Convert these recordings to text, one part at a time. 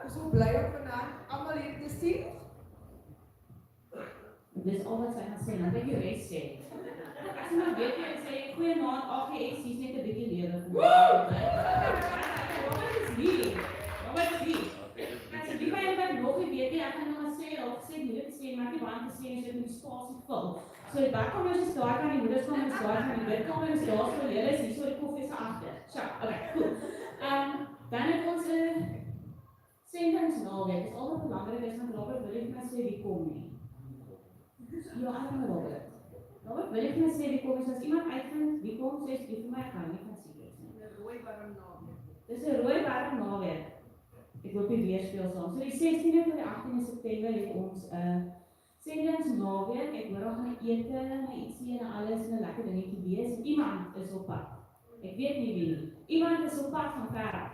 Dis so bly om vanaand almal hier te sien. Dis al wat sy gaan sê, dan weet jy res sê. As jy maar weet jy sê, goeienaand, AGS, hier's net 'n bietjie lewe vir my. Wat is hier? Wat is hier? As jy by iemand nog nie weet nie, ek gaan nou maar sê, of sê nie dit sê, maar die band gesê, as jy met die spasie vul. So die badkamer is daar, kan die moederskamer is daar, kan die bidkamer is daar, so julle is hier, so die koffie is agter. So, okay, cool. Dan het ons 'n sendingsnaweek. Dit is altyd belangrik is want Robert wil ek net sê wie kom nie. Ja, arme Robert. Robert wil ek net sê wie kom, as iemand uitvind wie kom, sê jy vir my gaan nie van seker nie. 'n rooi warm naweek. Dis 'n rooi warm naweek. Ek hoop jy weer speel saam. So die 16de tot die 18de September het ons 'n sendingsnaweek. Ek hoor al gaan ete en ietsie en alles en 'n lekker dingetjie wees. Iemand is op pad. Ek weet nie wie nie. Iemand is op pad van ver af.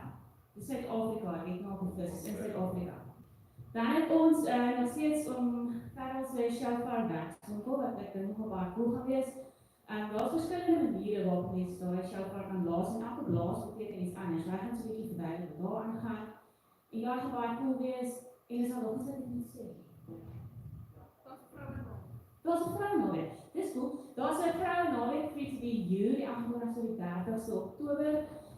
Dis Suid-Afrika, ek het nou gevis in Suid-Afrika. Dan het ons nog steeds om Karel se shofar weg. So wat ek dink nog baie cool gaan wees. Daar's verskillende maniere waarop mense daai shofar kan blaas en elke blaas beteken iets anders. Wij gaan so 'n bietjie verduidelik wat daar aangaan. En daar gaan baie cool wees en is al nog iets wat ek moet sê. Daar's 'n vrouenaweek. Dis cool. Daar's 'n vrouenaweek vir die 28ste tot die 30ste Oktober.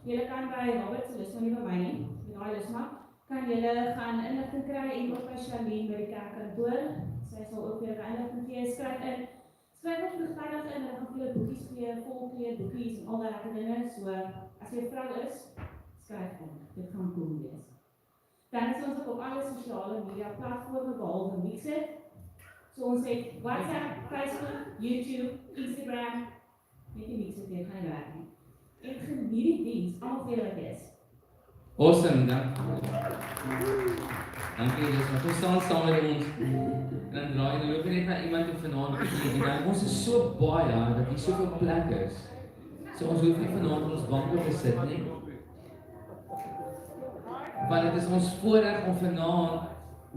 Julle kan by Robert se lys, maar nie by my nie. Met daai lys maar kan julle gaan inligting kry en ook by Charlene by die kerkkantoor. Sy sal ook vir julle inligting gee. Skryf op vroegtydig in, hulle gaan vir julle boekies gee, volkleed, boekies en al daai lekker dinge. So as jy 'n vrou is, skryf in. Dit gaan cool wees. Dan is ons ook op alle sosiale media platforms behalwe Mixer. So ons het WhatsApp, Facebook, YouTube, Instagram, net die Mixer dit gaan werk nie. En geniet die diens, almal vir julle is. Awesome, dankie. Dankie julle, maar kom staan saam met ons. En dan draai en loop net na iemand toe vanaand en dan ons is so baie dat hier soveel plek is. So ons hoef nie vanaand op ons banke te sit nie. Want dit is ons voorreg om vanaand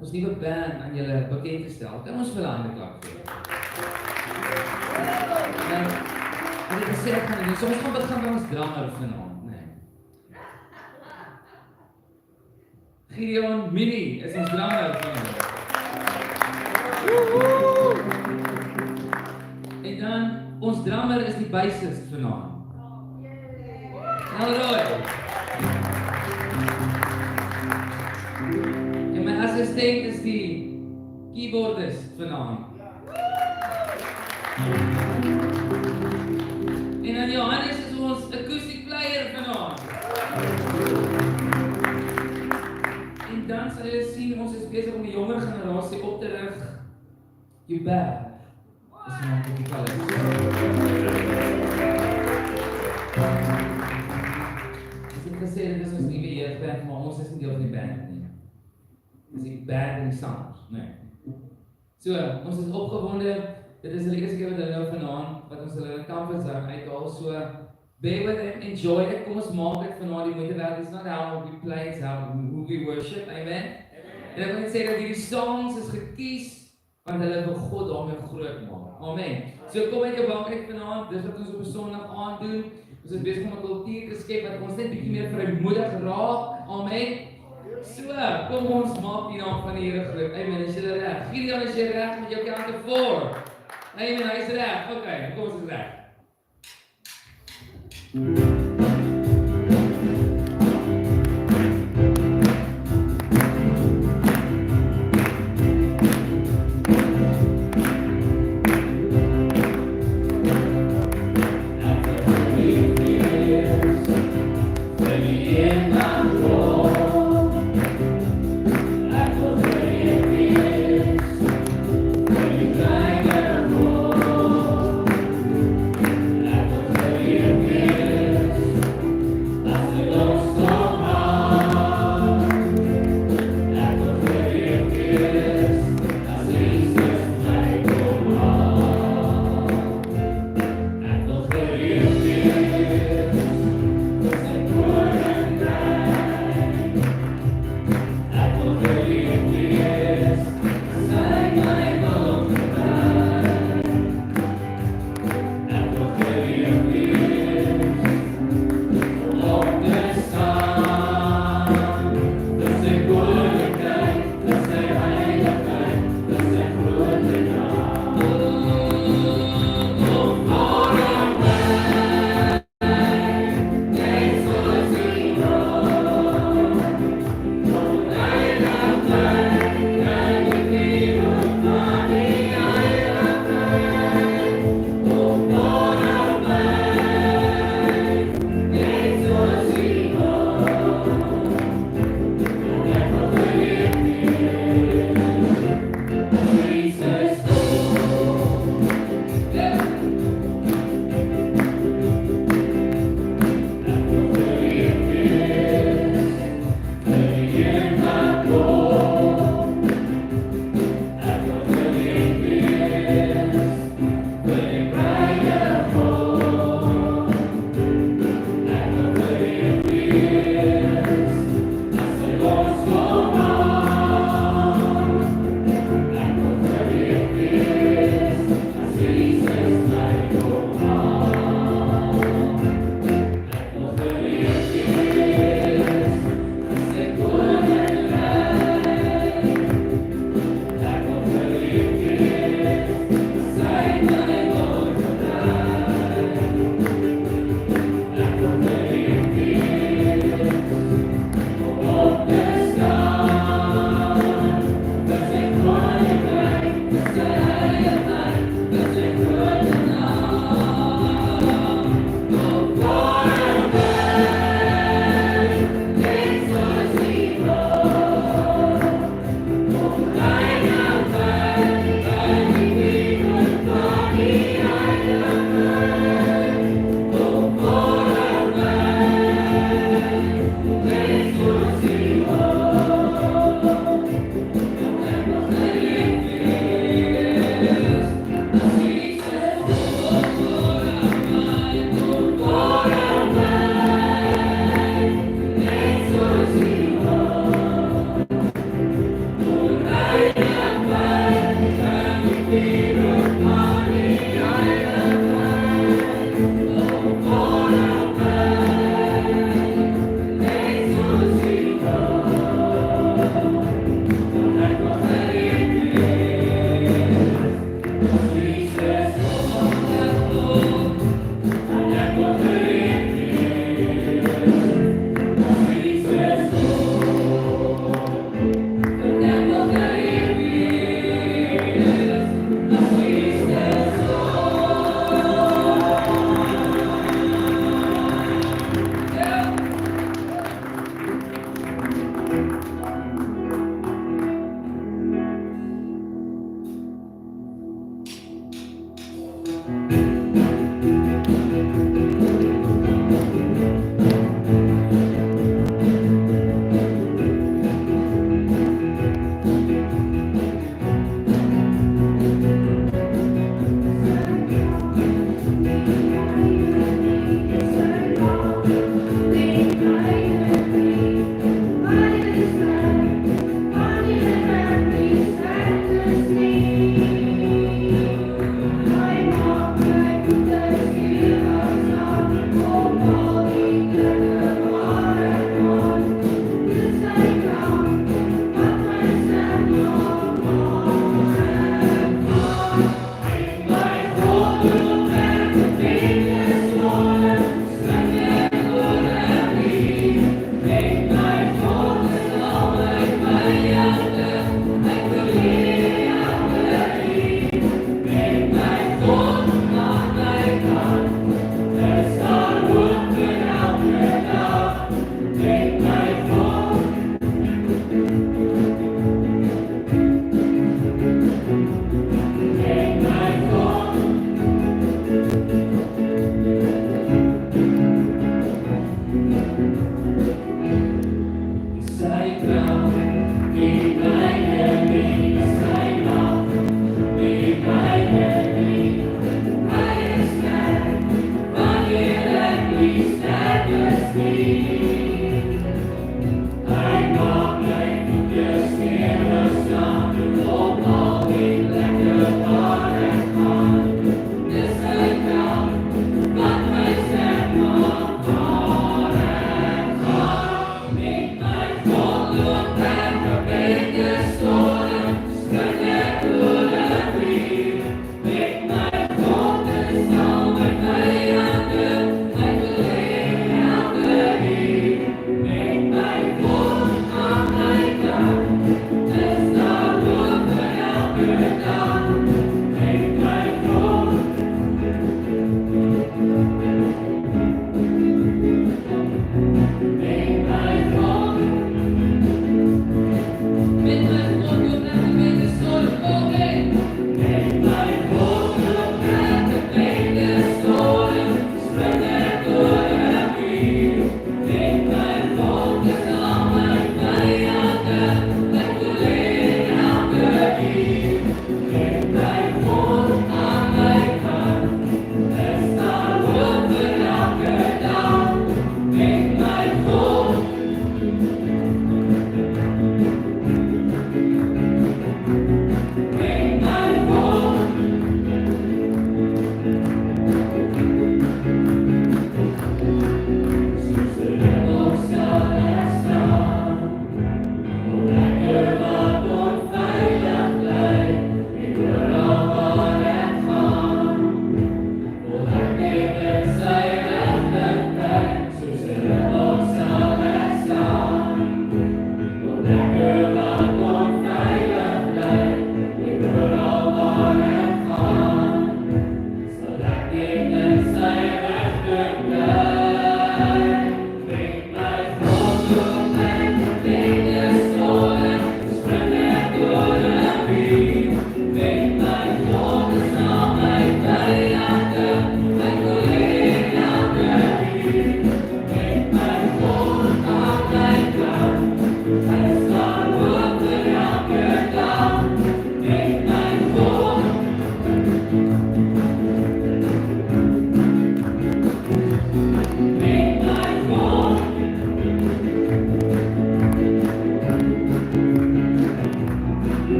ons nuwe band aan julle bekend te stel. Kan ons vir hulle hande klap gee? En ek sê ek gaan nie, so ons gaan begin met ons drummer vanaand, nee. Gideon Mini is ons drummer vanaand. En dan, ons drummer is die bassist vanaand. Alright. En my assistent is die keyboardist vanaand. En dan Johannes is ons acoustic player vanaand. En dan sal jy sien, ons is besig om die jonger generasie op te rig. Hubert is vanaand op die kalis. Ek het gesê, dit is ons nuwe jeugdband, maar ons is nie deel van die band nie. Dis die band en die sangers, nee. So, ons is opgewonde. Dit is die eerste keer wat hulle nou vanaand, wat ons hulle in campus uithaal, so bear with it, enjoy it, kom ons maak dit vanaand die moeite werd, it's not how we play, it's how we worship, amen. En ek wil net sê dat hierdie songs is gekies, want hulle wil God daarmee groot maak, amen. So kom uit jou bank uit vanaand, dis wat ons op 'n Sondag aand doen, ons is besig om 'n kultuur te skep, wat ons net bietjie meer vrymoedig raak, amen. So, kom ons maak die naam van die Here groot, amen, is julle reg? Gideon, is jy reg met jou kante voor? Amen, hy is reg. Okay, kom ons is reg.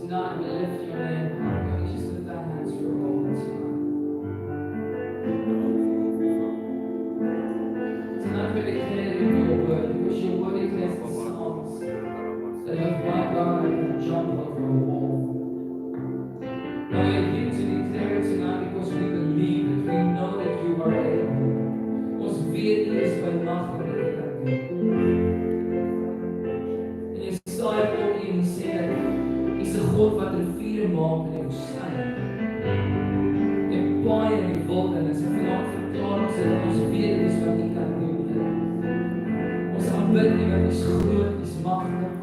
tonight we lift your name. Can we just lift our hands for a moment tonight? Tonight we declare your word, because your word declares in Psalms that if my God I can jump over a wall. Now we are here to declare it tonight because we believe it. We know that you are able. Ons weet U is by mag om dit te kan doen. En Jesaja kom hier en sê dat U is 'n God wat riviere maak in die woestyn. En paaie in die wildernis. En vanaand verklaar ons dat ons weet dit is wat U kan doen. Ons aanbid U want U is groot, U is magtig.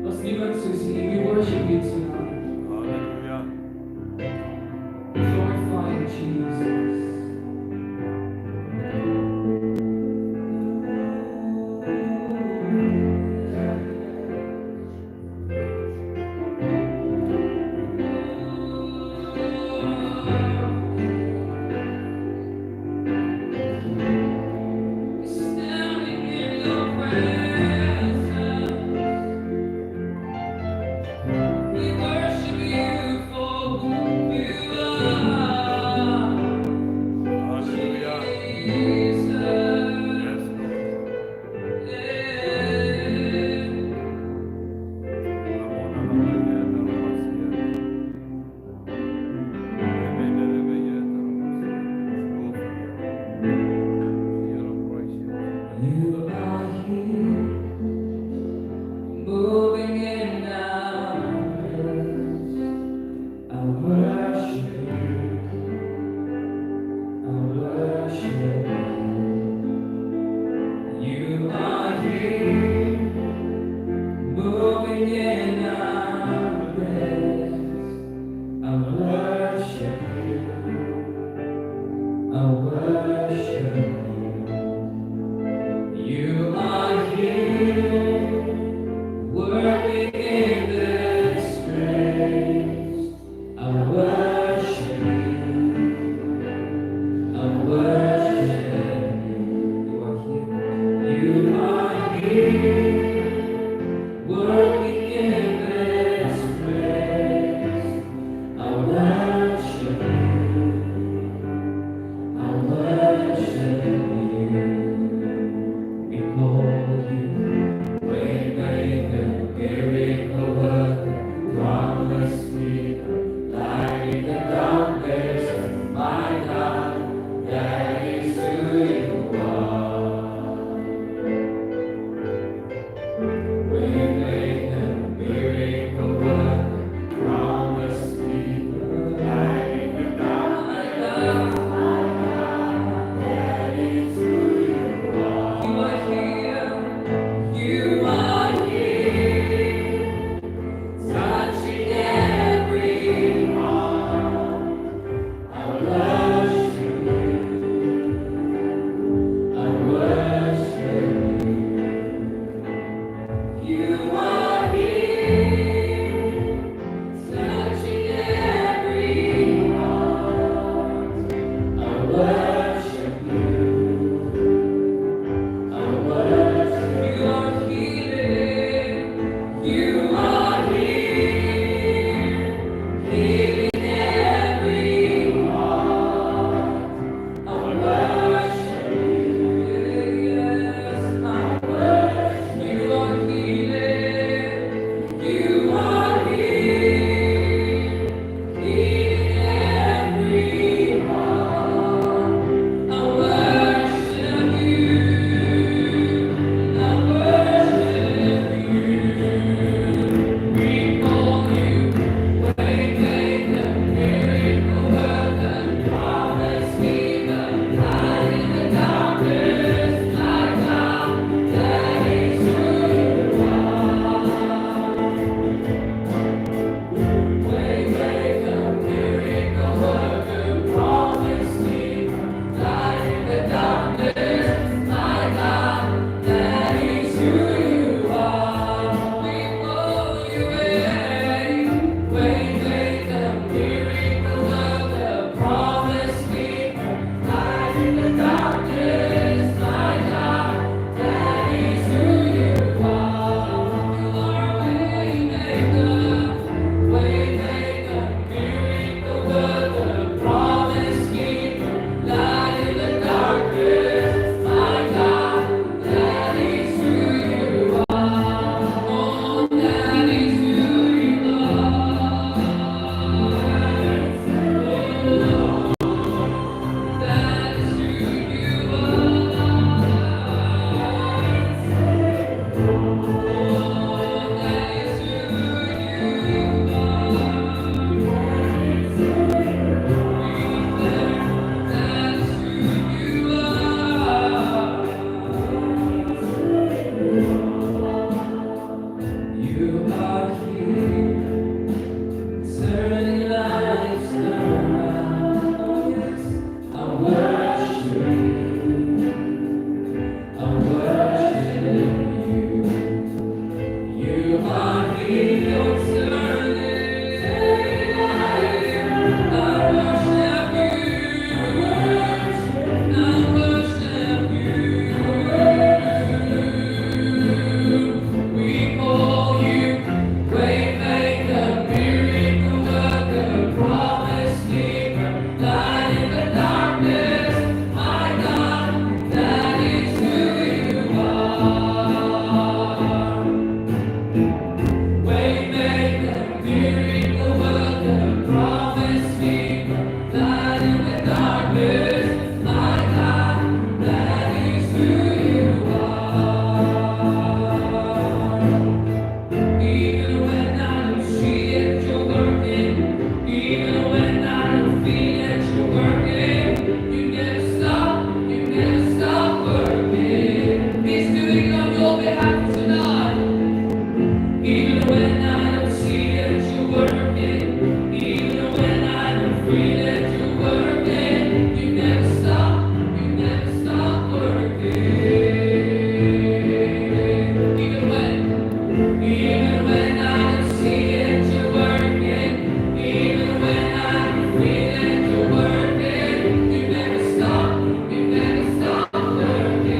Daar's niemand soos U. We worship You tonight. Hallelujah. Glorify You, Jesus. Standing in Your presence, we worship You for who You are, Hallelujah. Jesus. Yes, Lord. You are here, moving in our midst. I worship You. I worship You. You are here, moving in our midst. I worship You. I worship You. You are here, working in this place. I worship You. I worship You. You are here. You are here, working in You are here, turning lives around. Oh yes, I worship you. I worship you. You are here, you're turning. I worship you. I worship you. We call you Waymaker, miracle worker, promise keeper, light in the darkness. My God, that is who you are. Waymaker, miracle worker, promise keeper, light in the darkness. My God, that is who you are. Even when I don't see it, you're working. Even when I don't feel it, you're working. You never stop working. He's doing it on your behalf tonight. Even when I don't see it, you're working. Even when I don't feel it, you're working. You never stop working. Even when I don't see it, you're working. Even when I don't feel it, you're working. You never stop working.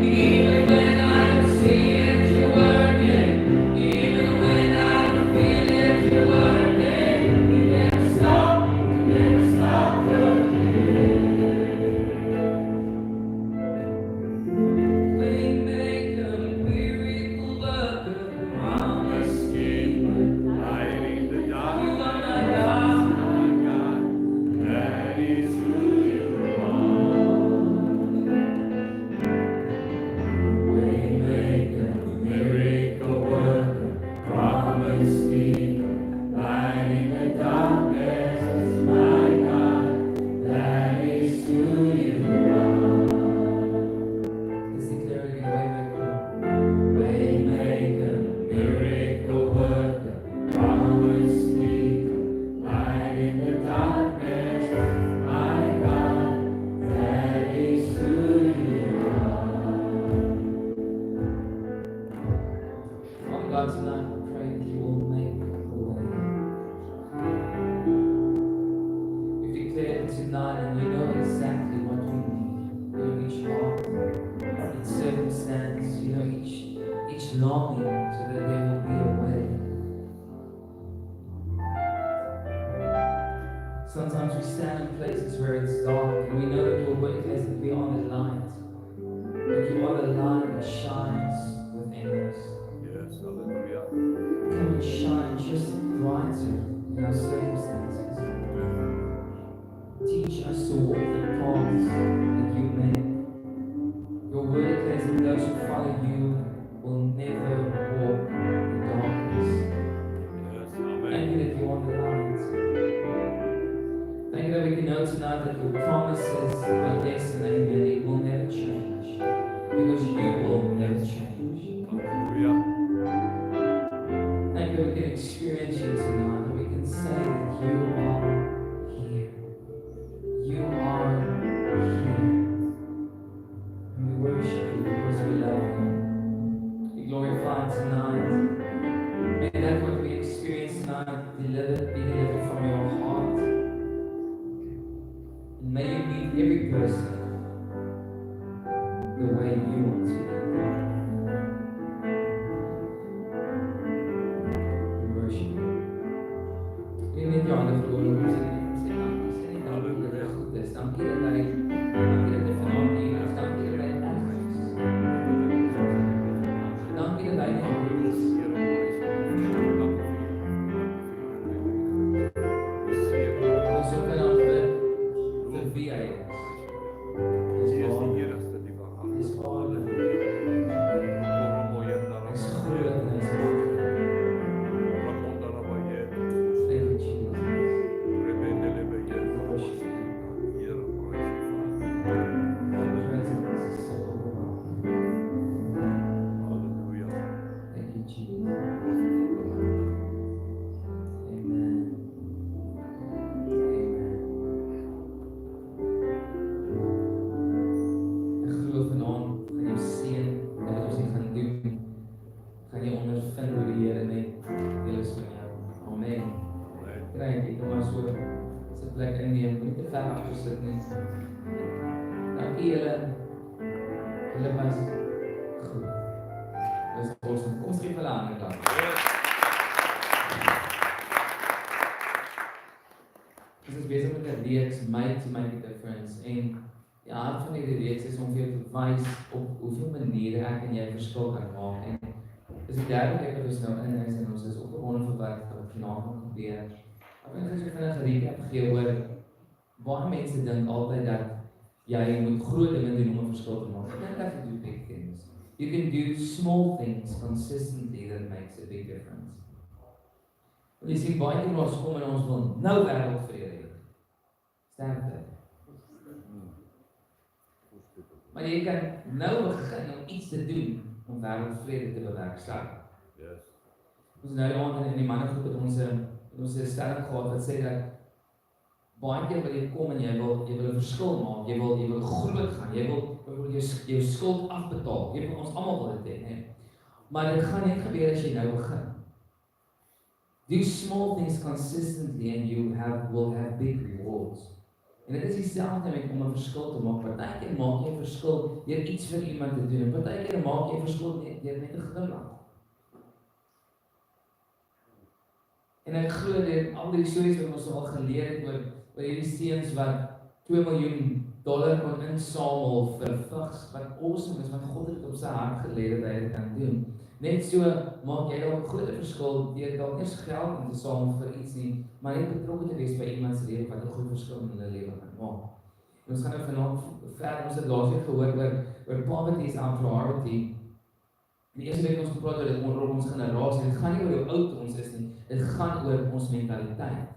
Even when I don't see it, you're working. Even when I don't feel it, you're working. You never stop working. Waymaker, miracle worker, promise keeper, Light in the you are darkness. my God. My God, that is who you Waymaker, miracle worker, promise keeper, light in the darkness. My God, that is who you let's declare it again. Waymaker, miracle worker, promise keeper, light in the darkness. My God, that is who you Father God, tonight we pray that you will make a way. We've declared it tonight, and you know exactly what we need. You know each heart, each circumstance, you know each longing, so that there will be a way. Sometimes we stand in places where it's dark, and we know that your work is that we are the light. That you are the light that shines within us. Yes, hallelujah. Come and shine just brighter in our circumstances. Teach us to walk the paths that you make. Your word declares that those who follow you will never walk in darkness. Yes, Thank amen. you that you are the light. Thank you that we can know tonight that your promises are yes and amen. It will never change. Because you will never change. Hallelujah. Thank you that we can experience you tonight, and we can say that you are here. You are here. And we worship you because we love you. Be glorified tonight. May that what we experience tonight be delivered from your heart. And may you meet every person the way you want to. te ver afgesit nie. Dankie julle. Julle was goed. Dis awesome. Kom ons gee vir hulle 'n ander klap. Ons is besig met 'n reeks Made to Make a Difference en die aard van hierdie reeks is om vir jou te wys op hoeveel maniere ek en jy verskil kan maak. En dis die derde keer wat ons nou in is en ons is opgewonde vir wat vanaand gaan gebeur. Ek wil net so vinnig 'n recap gee oor baie mense dink altyd dat jy moet groot dinge doen om 'n verskil te maak. You don't have to do big things. You can do small things consistently that makes a big difference. Want jy sien baie keer ons kom en ons wil nou wêreldvrede hê. Sterkte. Maar jy kan nou begin om iets te doen om wêreldvrede te bewerkstellig. Yes. Ons nou aand in die mannegroep het ons 'n stelling gehad wat sê dat baie keer wil jy kom en jy wil 'n verskil maak, jy wil groot gaan, jy wil jou skuld afbetaal. Jy wil ons almal wil dit hê, né? Maar dit gaan net gebeur as jy nou begin. Do small things consistently and you will have big rewards. En dit is dieselfde met om 'n verskil te maak. Partykeer maak jy 'n verskil deur iets vir iemand te doen. En partykeer maak jy 'n verskil deur net 'n glimlag. En ek glo dit al die stories wat ons al geleer het oor hierdie seuns wat $2 miljoen kon insamel vir vigs, wat awesome is, wat God het op sy hart gelê dat hy dit kan doen. Net so maak jy dalk 'n groot verskil deur dalk nie eens geld in te samel vir iets nie, maar net betrokke te wees by iemand se lewe wat 'n groot verskil in hulle lewe kan maak. En ons gaan nou vanaand verder, ons het laasweek gehoor oor poverty is our priority. Die eerste week ons gepraat oor dit oor ons generasie. Dit gaan nie oor hoe oud ons is nie, dit gaan oor ons mentaliteit.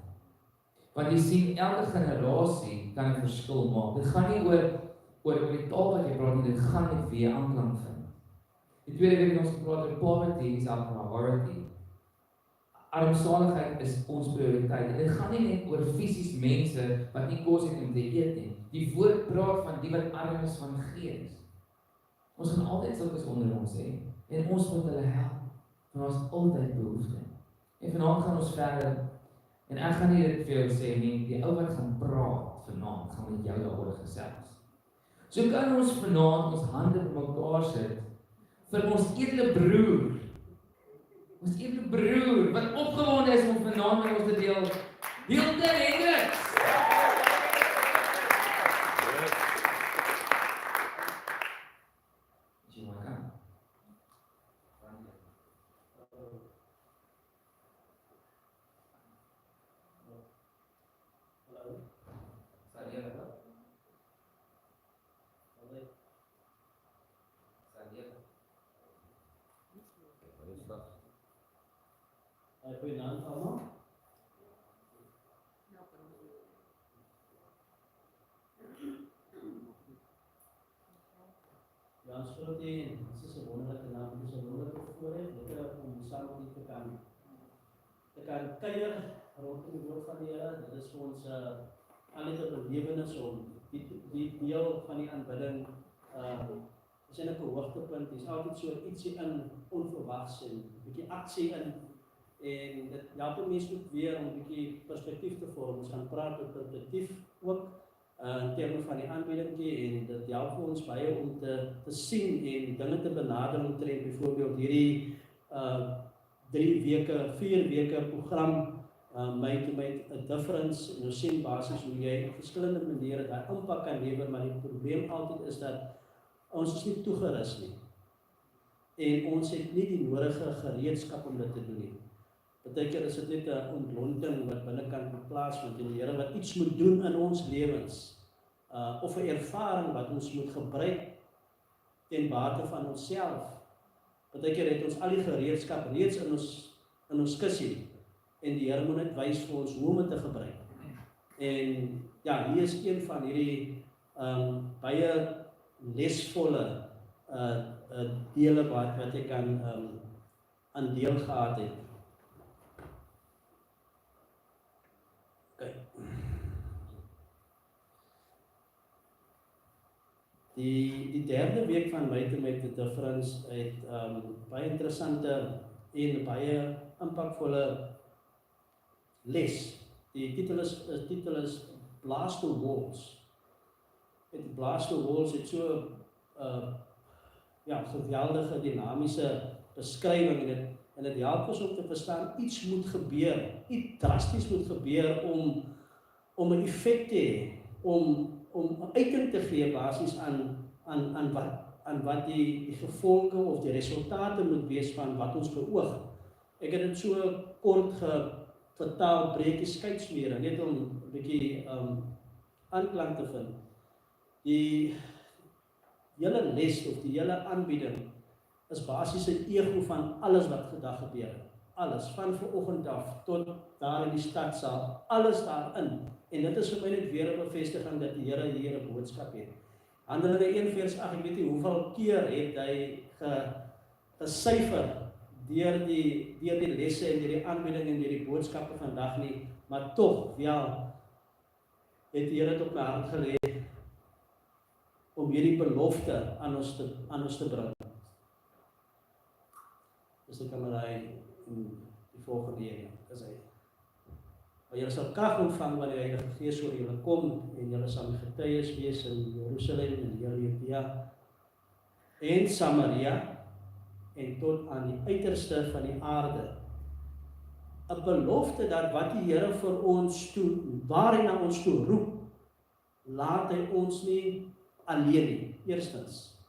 Want jy sien, elke generasie kan 'n verskil maak. Dit gaan nie oor die taal wat jy praat nie, dit gaan met wie jy aanklank vind. Die tweede week het ons gepraat oor poverty is our priority. Armsaligheid is ons prioriteit. Dit gaan nie net oor fisies mense wat nie kos het om te eet nie. Die woord praat van die wat arm is van gees. Ons gaan altyd sulkes onder ons hê en ons moet hulle help. Want ons het altyd behoefte. En vanaand gaan ons verder. En ek gaan nie dit vir jou sê nie, die ou wat gaan praat vanaand gaan met jou daaroor gesels. So kan ons vanaand ons hande bymekaar sit vir ons edele broer. Ons edele broer wat opgewonde is om vanaand met ons te deel. Hilde Hendriks. Jy maar kan. Goeienaand almal. Jan Strotie, dit is 'n wonderlike naam, dit is 'n wonderlike voorreg om saam met u te kan kuier rondom die woord van die Here. Dit is vir ons altyd 'n belewenis om die deel van die aanbidding is eintlik 'n hoogtepunt. Dis altyd so ietsie in onverwags en 'n bietjie aksie in. En dit help mense ook weer om 'n bietjie perspektief te vorm. Ons gaan praat oor perspektief ook in terme van die aanbiddingkie en dit help vir ons baie om te sien en dinge te benader omtrent byvoorbeeld hierdie 4 weke program Made to Make a Difference. En ons sien basies hoe jy op verskillende maniere daai impak kan lewer, maar die probleem altyd is dat ons is nie toegerus nie. En ons het nie die nodige gereedskap om dit te doen nie. Partykeer is dit net 'n ontlonting wat binnekant plaasvind en die Here wat iets moet doen in ons lewens, of 'n ervaring wat ons moet gebruik ten bate van onsself. Partykeer het ons al die gereedskap reeds in ons kussie en die Here moet net wys vir ons hoe om dit te gebruik. En ja, hier is een van hierdie baie lesvolle dele wat jy kan aan deel gehad het. Die derde week van Made to Make a Difference het baie interessante en baie impakvolle les. Die titel is Blast the Walls. Het Blast the Walls het so ja, geweldige dinamiese beskrywing en dit help ons om te verstaan iets moet gebeur, iets drasties moet gebeur om 'n effek te hê, om uiting te gee basies aan wat die gevolge of die resultate moet wees van wat ons beoog. Ek het dit so kort vertaal, breekie skeidsmere, net om 'n bietjie aanklank te vind. Die hele les of die hele aanbieding is basies 'n ego van alles wat vandag gebeur. Alles, van vanoggend af tot daar in die stadsaal, alles daarin. En dit is vir my net weer 'n bevestiging dat die Here hier 'n boodskap het. Handelinge 1:8, ek weet nie hoeveel keer het hy gesyfer deur die lesse en deur die aanbieding en deur die boodskappe vandag nie, maar tog, ja, het die Here dit op my hart gelê om hierdie belofte aan ons te bring. Dus ek kan maar hy in die volgende ene, is hy. Maar julle sal krag ontvang wanneer die Heilige Gees oor julle kom en julle sal my getuies wees in Jerusalem en heel Judea en Samaria en tot aan die uiterste van die aarde. 'n Belofte dat wat die Here vir ons toe, waar hy na ons toe roep, laat hy ons nie alleen nie, eerstens.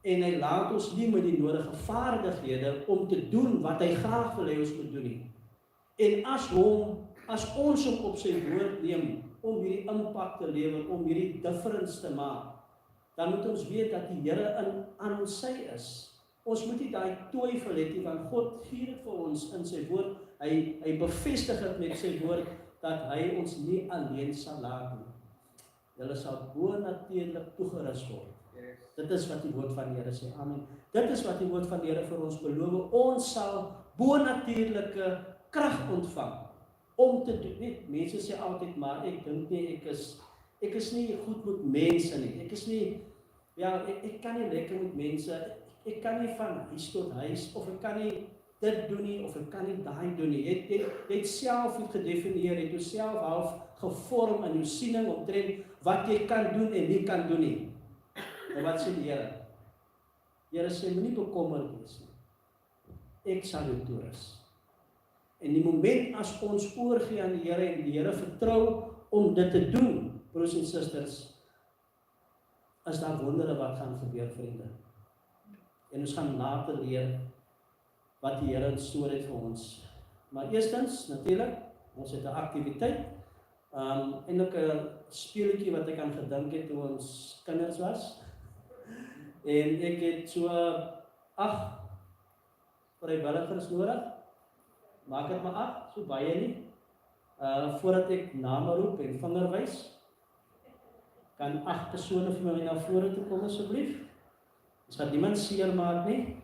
En hy laat ons nie met die nodige vaardighede om te doen wat hy graag wil hê ons moet doen nie. En as ons hom op sy woord neem om hierdie impak te lewer, om hierdie difference te maak, dan moet ons weet dat die Here aan ons sy is. Ons moet nie daai twyfel hê nie, want God gee dit vir ons in sy woord. Hy bevestig dit met sy woord dat hy ons nie alleen sal laat nie. Julle sal bonatuurlik toegerus word. Dit is wat die woord van die Here sê. Amen. Dit is wat die woord van die Here vir ons beloof. Ons sal bonatuurlike krag ontvang om te doen. Net mense sê altyd maar ek dink nie ek is nie goed met mense nie. Ek is nie ek kan nie lekker met mense. Ek kan nie van huis tot huis of ek kan nie dit doen nie of ek kan nie daai doen nie. Jy het self iets gedefinieer, het jouself half gevorm in jou siening omtrent wat jy kan doen en nie kan doen nie. En wat sê die Here? Die Here sê moenie bekommerd wees nie. Ek sal jou toerus. En die moment as ons oorgee aan die Here en die Here vertrou om dit te doen, broers en susters, is daar wondere wat gaan gebeur, vriende. En ons gaan later leer wat die Here in store het vir ons. Maar eerstens, natuurlik, ons het 'n aktiwiteit, eintlik 'n speletjie wat ek aan gedink het toe ons kinders was. En ek het so 8 vrywilligers nodig. Maak dit maar 8, so baie nie. Voordat ek name roep en vinger wys, kan 8 persone vir my na vore toe kom asseblief. Ons gaan niemand seermaak nie.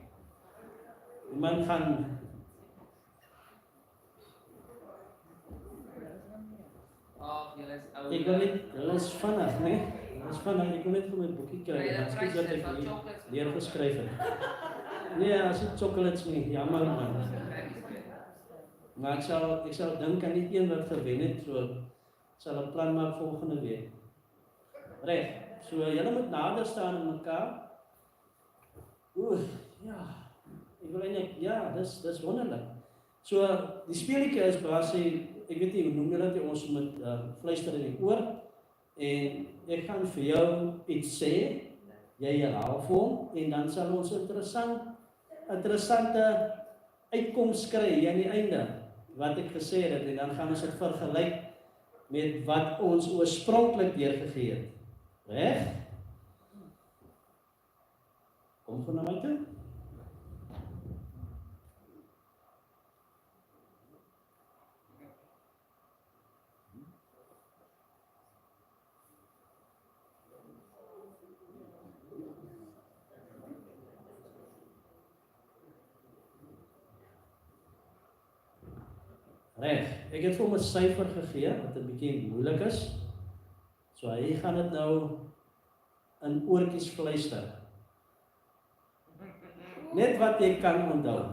Iemand gaan ek wil net, hulle is vinnig, né? Hulle is vinnig, ek wil net vir my boekie kry. Dit is wat ek hier geskryf het. Nee, as dit chocolates nie, jammer man. Maar ek sal dink aan die een wat gewen het, so sal 'n plan maak volgende week. Reg, so julle moet nader staan aan mekaar. Ja. Ek wil eintlik, ja, dis wonderlik. So die speletjie is basies, ek weet nie hoe noem julle dit, ons moet fluister in die oor en ek gaan vir jou iets sê, jy herhaal vir hom en dan sal ons interessante uitkoms kry aan die einde wat ek gesê het en dan gaan ons dit vergelyk met wat ons oorspronklik deurgegee het. Reg? Kom van na my toe. Reg, ek het vir hom 'n syfer gegee wat 'n bietjie moeilik is. So hy gaan dit nou in oortjies fluister. Net wat jy kan onthou.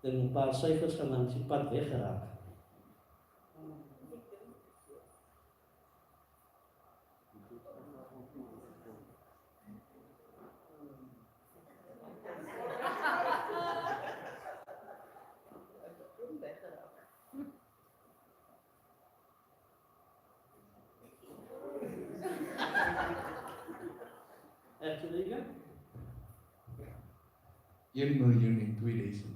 dan 'n paar syfers gaan langs die pad weggeraak. Actually, 1.002.000.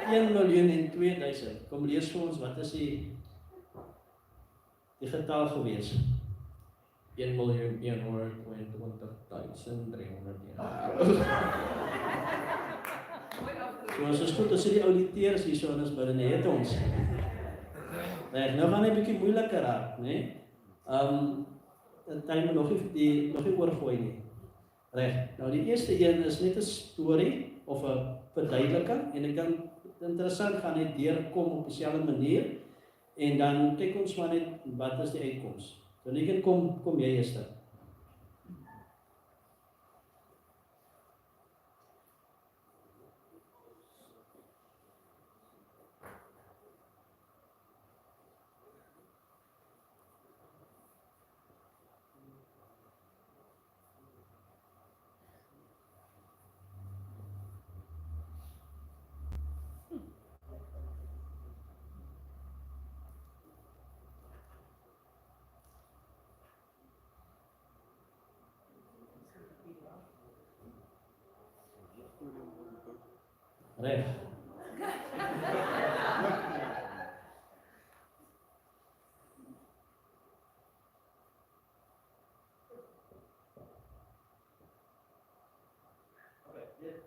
1.002.000. Kom lees vir ons, wat is die getal gewees? 1.122.300. So as ons goed, as die auditeurs hier so in ons binne het ons. Reg, nou gaan hy 'n bietjie moeiliker raak, né? Dat tyd nog nie oorgooi nie. Reg. Nou die eerste een is net 'n storie of 'n verduideliking en ek kan interessant gaan net deurkom op dieselfde manier en dan kyk ons maar net wat is die uitkoms. So net kom jy eers. Reg.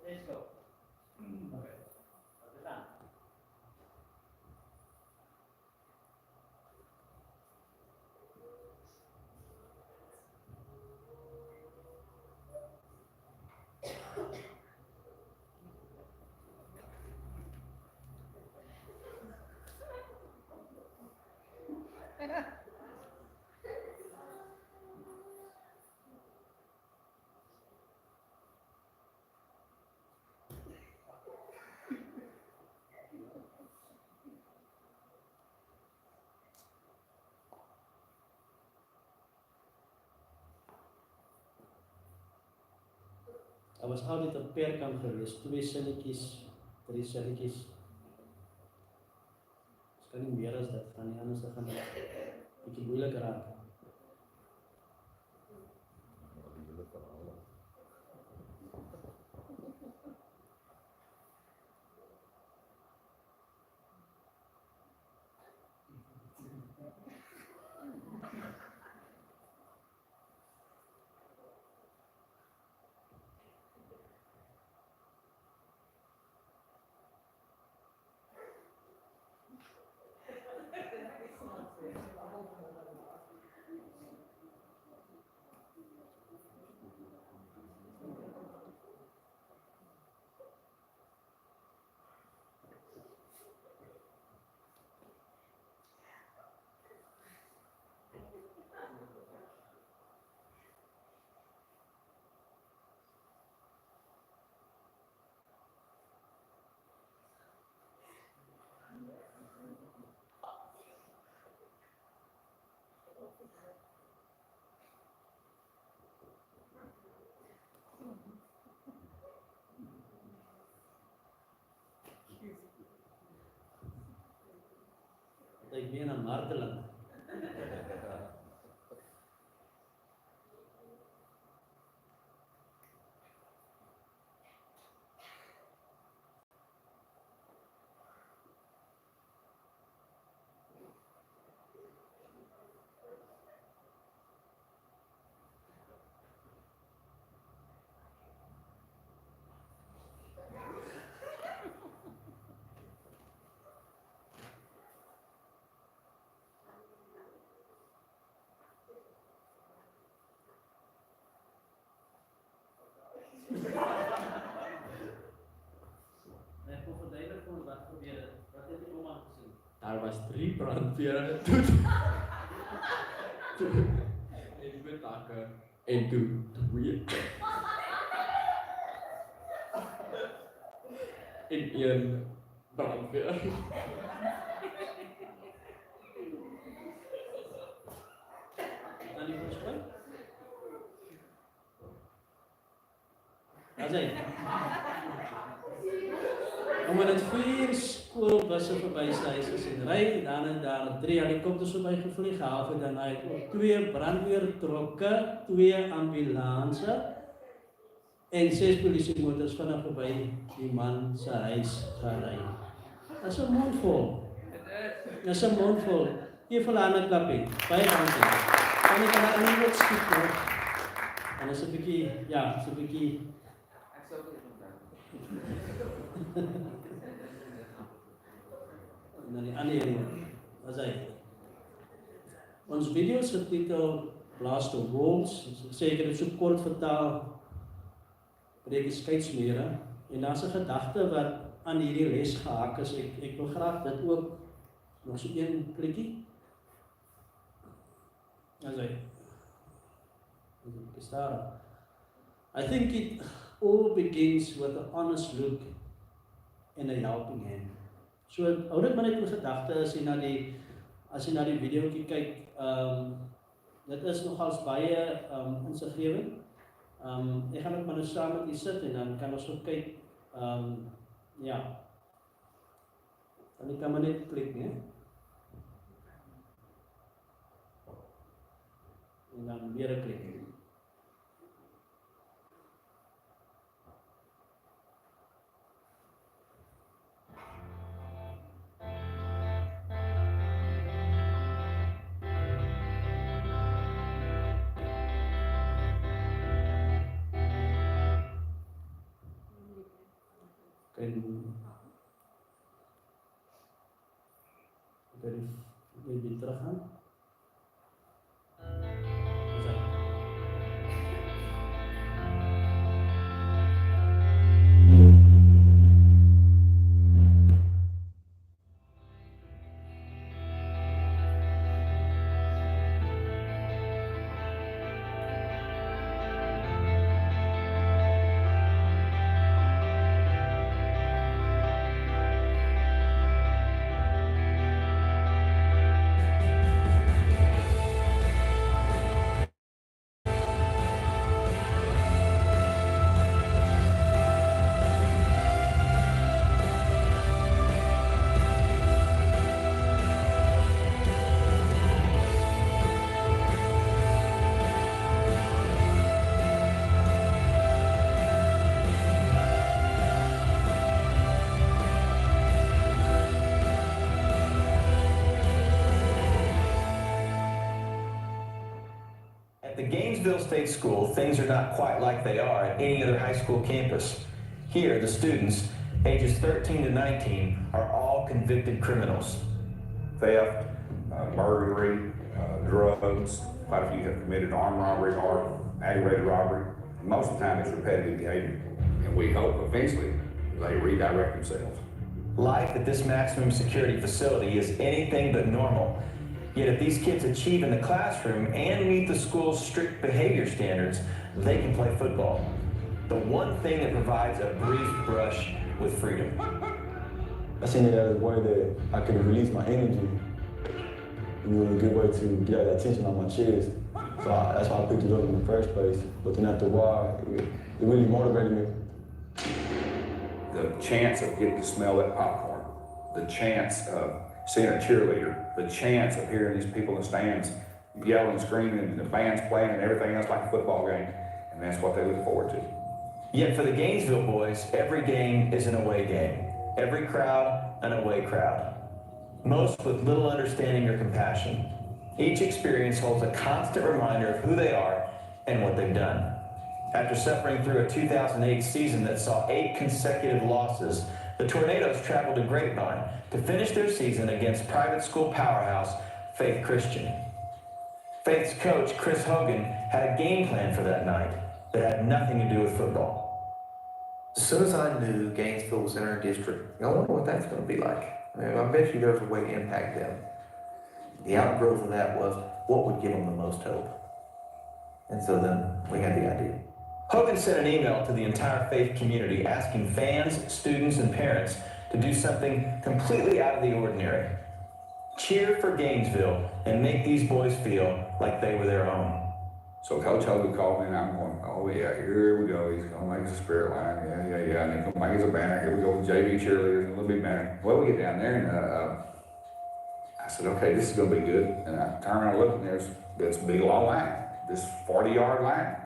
Let's go. Okay. Daar was altyd 'n perkant gewees, 2 sinnetjies, 3 sinnetjies. Dit kan nie meer as dit gaan nie, anders dan gaan dit 'n bietjie moeiliker raak. Ek meen 'n marteling. Daar was 3 brandvere toe. En met takke en toe 2. en een brandweer. Dan die voorspel. As hy. Omdat dit 4 skoolbusse verby sy huis is en ry, dan en daar 3 helikopters verby gevlieg, half dan hy ook 2 brandweertrokke, 2 ambulanse en 6 polisiemotors vinnig verby die man se huis gery. Dat is 'n mondvol. Dat is 'n mondvol. Hier vir 'n ander klapie. Baie dankie. Kan ek aan die woord skiep hoor? En is 'n bietjie, ja, so 'n bietjie. Ek sou dit onthou. En dan die ander een, was hy. Ons video se titel Blast of Walls, seker dit so kort vertaal, breek die skeidsmure, en daar's 'n gedagte wat aan hierdie les gehak is, ek wil graag dit ook, nog so een klikkie. As hy, I think it all begins with an honest look and a helping hand. So, hou dit maar net in gedagte as jy na die video kyk, dit is nogals baie insiggewend. Ek gaan ook maar nou saam met u sit en dan kan ons ook kyk, ja, dan kan maar net klik, nee. En dan weer 'n klik. Kan jy terug gaan? At the Gainesville State School, things are not quite like they are at any other high school campus. Here, the students, ages 13 to 19, are all convicted criminals. Theft, burglary, drugs. Quite a few have committed armed robbery or aggravated robbery. Most of the time it's repetitive behavior. And we hope eventually they redirect themselves. Life at this maximum security facility is anything but normal. Yet if these kids achieve in the classroom and meet the school's strict behavior standards, they can play football. The one thing that provides a brief brush with freedom. I seen it as a way that I could release my energy. It was a good way to get that tension on my chest. So that's why I picked it up in the first place. But then after a while, it really motivated me. The chance of getting to smell that popcorn, the chance of seeing a cheerleader, the chance of hearing these people in the stands yelling, screaming, and the band's playing and everything else like a football game. And that's what they look forward to. Yet for the Gainesville boys, every game is an away game. Every crowd, an away crowd. Most with little understanding or compassion. Each experience holds a constant reminder of who they are and what they've done. After suffering through a 2008 season that saw 8 consecutive losses, the Tornadoes traveled to Grapevine to finish their season against private school powerhouse Faith Christian. Faith's coach, Chris Hogan, had a game plan for that night that had nothing to do with football. As soon as I knew Gainesville was in our district, I wonder what that's going to be like. I bet you there's a way to impact them. The outgrowth of that was what would give them the most hope. And so then we had the idea. Hogan sent an email to the entire faith community asking fans, students, and parents to do something completely out of the ordinary. Cheer for Gainesville and make these boys feel like they were their own. So Coach Hogan called me and I'm going, oh yeah, here we go. He's going to make us a spirit line. Yeah. And he's going to make us a banner. Here we go with JV cheerleaders and a little bit banner. Well, we get down there and I said, okay, this is going to be good. And I turn around and look and there's this big long line, this 40-yard line.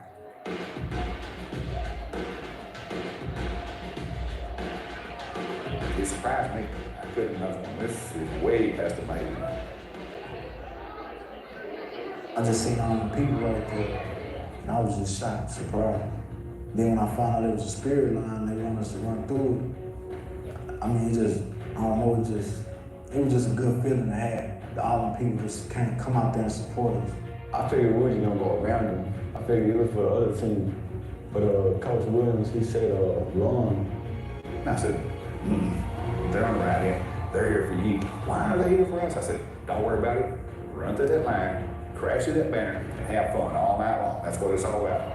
It surprised me. I couldn't imagine. This is way past amazing. I just seen all the people right there, and I was just shocked, surprised. Then when I found out it was a spirit line, they wanted us to run through it. I mean, I don't know, it was just a good feeling to have. All the people just kind of come out there and support us. I figured we was gonna go around them. I figured it was for the other team. But Coach Williams, he said, run. And I said, they're on the right end. They're here for you. Why are they here for us? I said, don't worry about it. Run through that line, crash through that banner, and have fun all night long. That's what it's all about.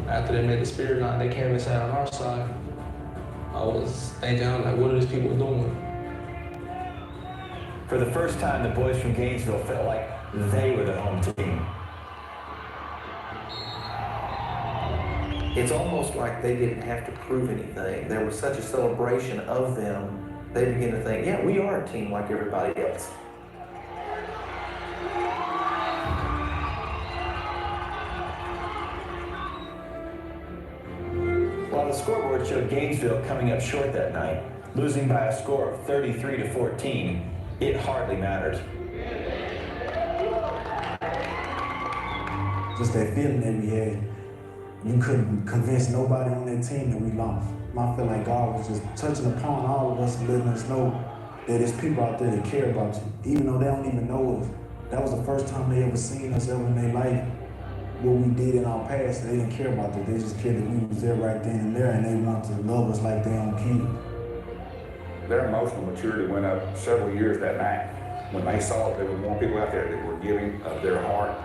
After they made the spirit line, they came and sat on our side. I was thinking, like, what are these people doing? For the first time, the boys from Gainesville felt like they were the home team. It's almost like they didn't have to prove anything. There was such a celebration of them, they began to think, yeah, we are a team like everybody else. While the scoreboard showed Gainesville coming up short that night, losing by a score of 33-14, it hardly mattered. Just that feeling that we had, you couldn't convince nobody on that team that we lost. I feel like God was just touching upon all of us and letting us know that there's people out there that care about you, even though they don't even know us. That was the first time they ever seen us ever in their life. What we did in our past, they didn't care about that. They just cared that we was there right then and there, and they wanted to love us like their own kids. Their emotional maturity went up several years that night. When they saw that there were more people out there that were giving of their heart,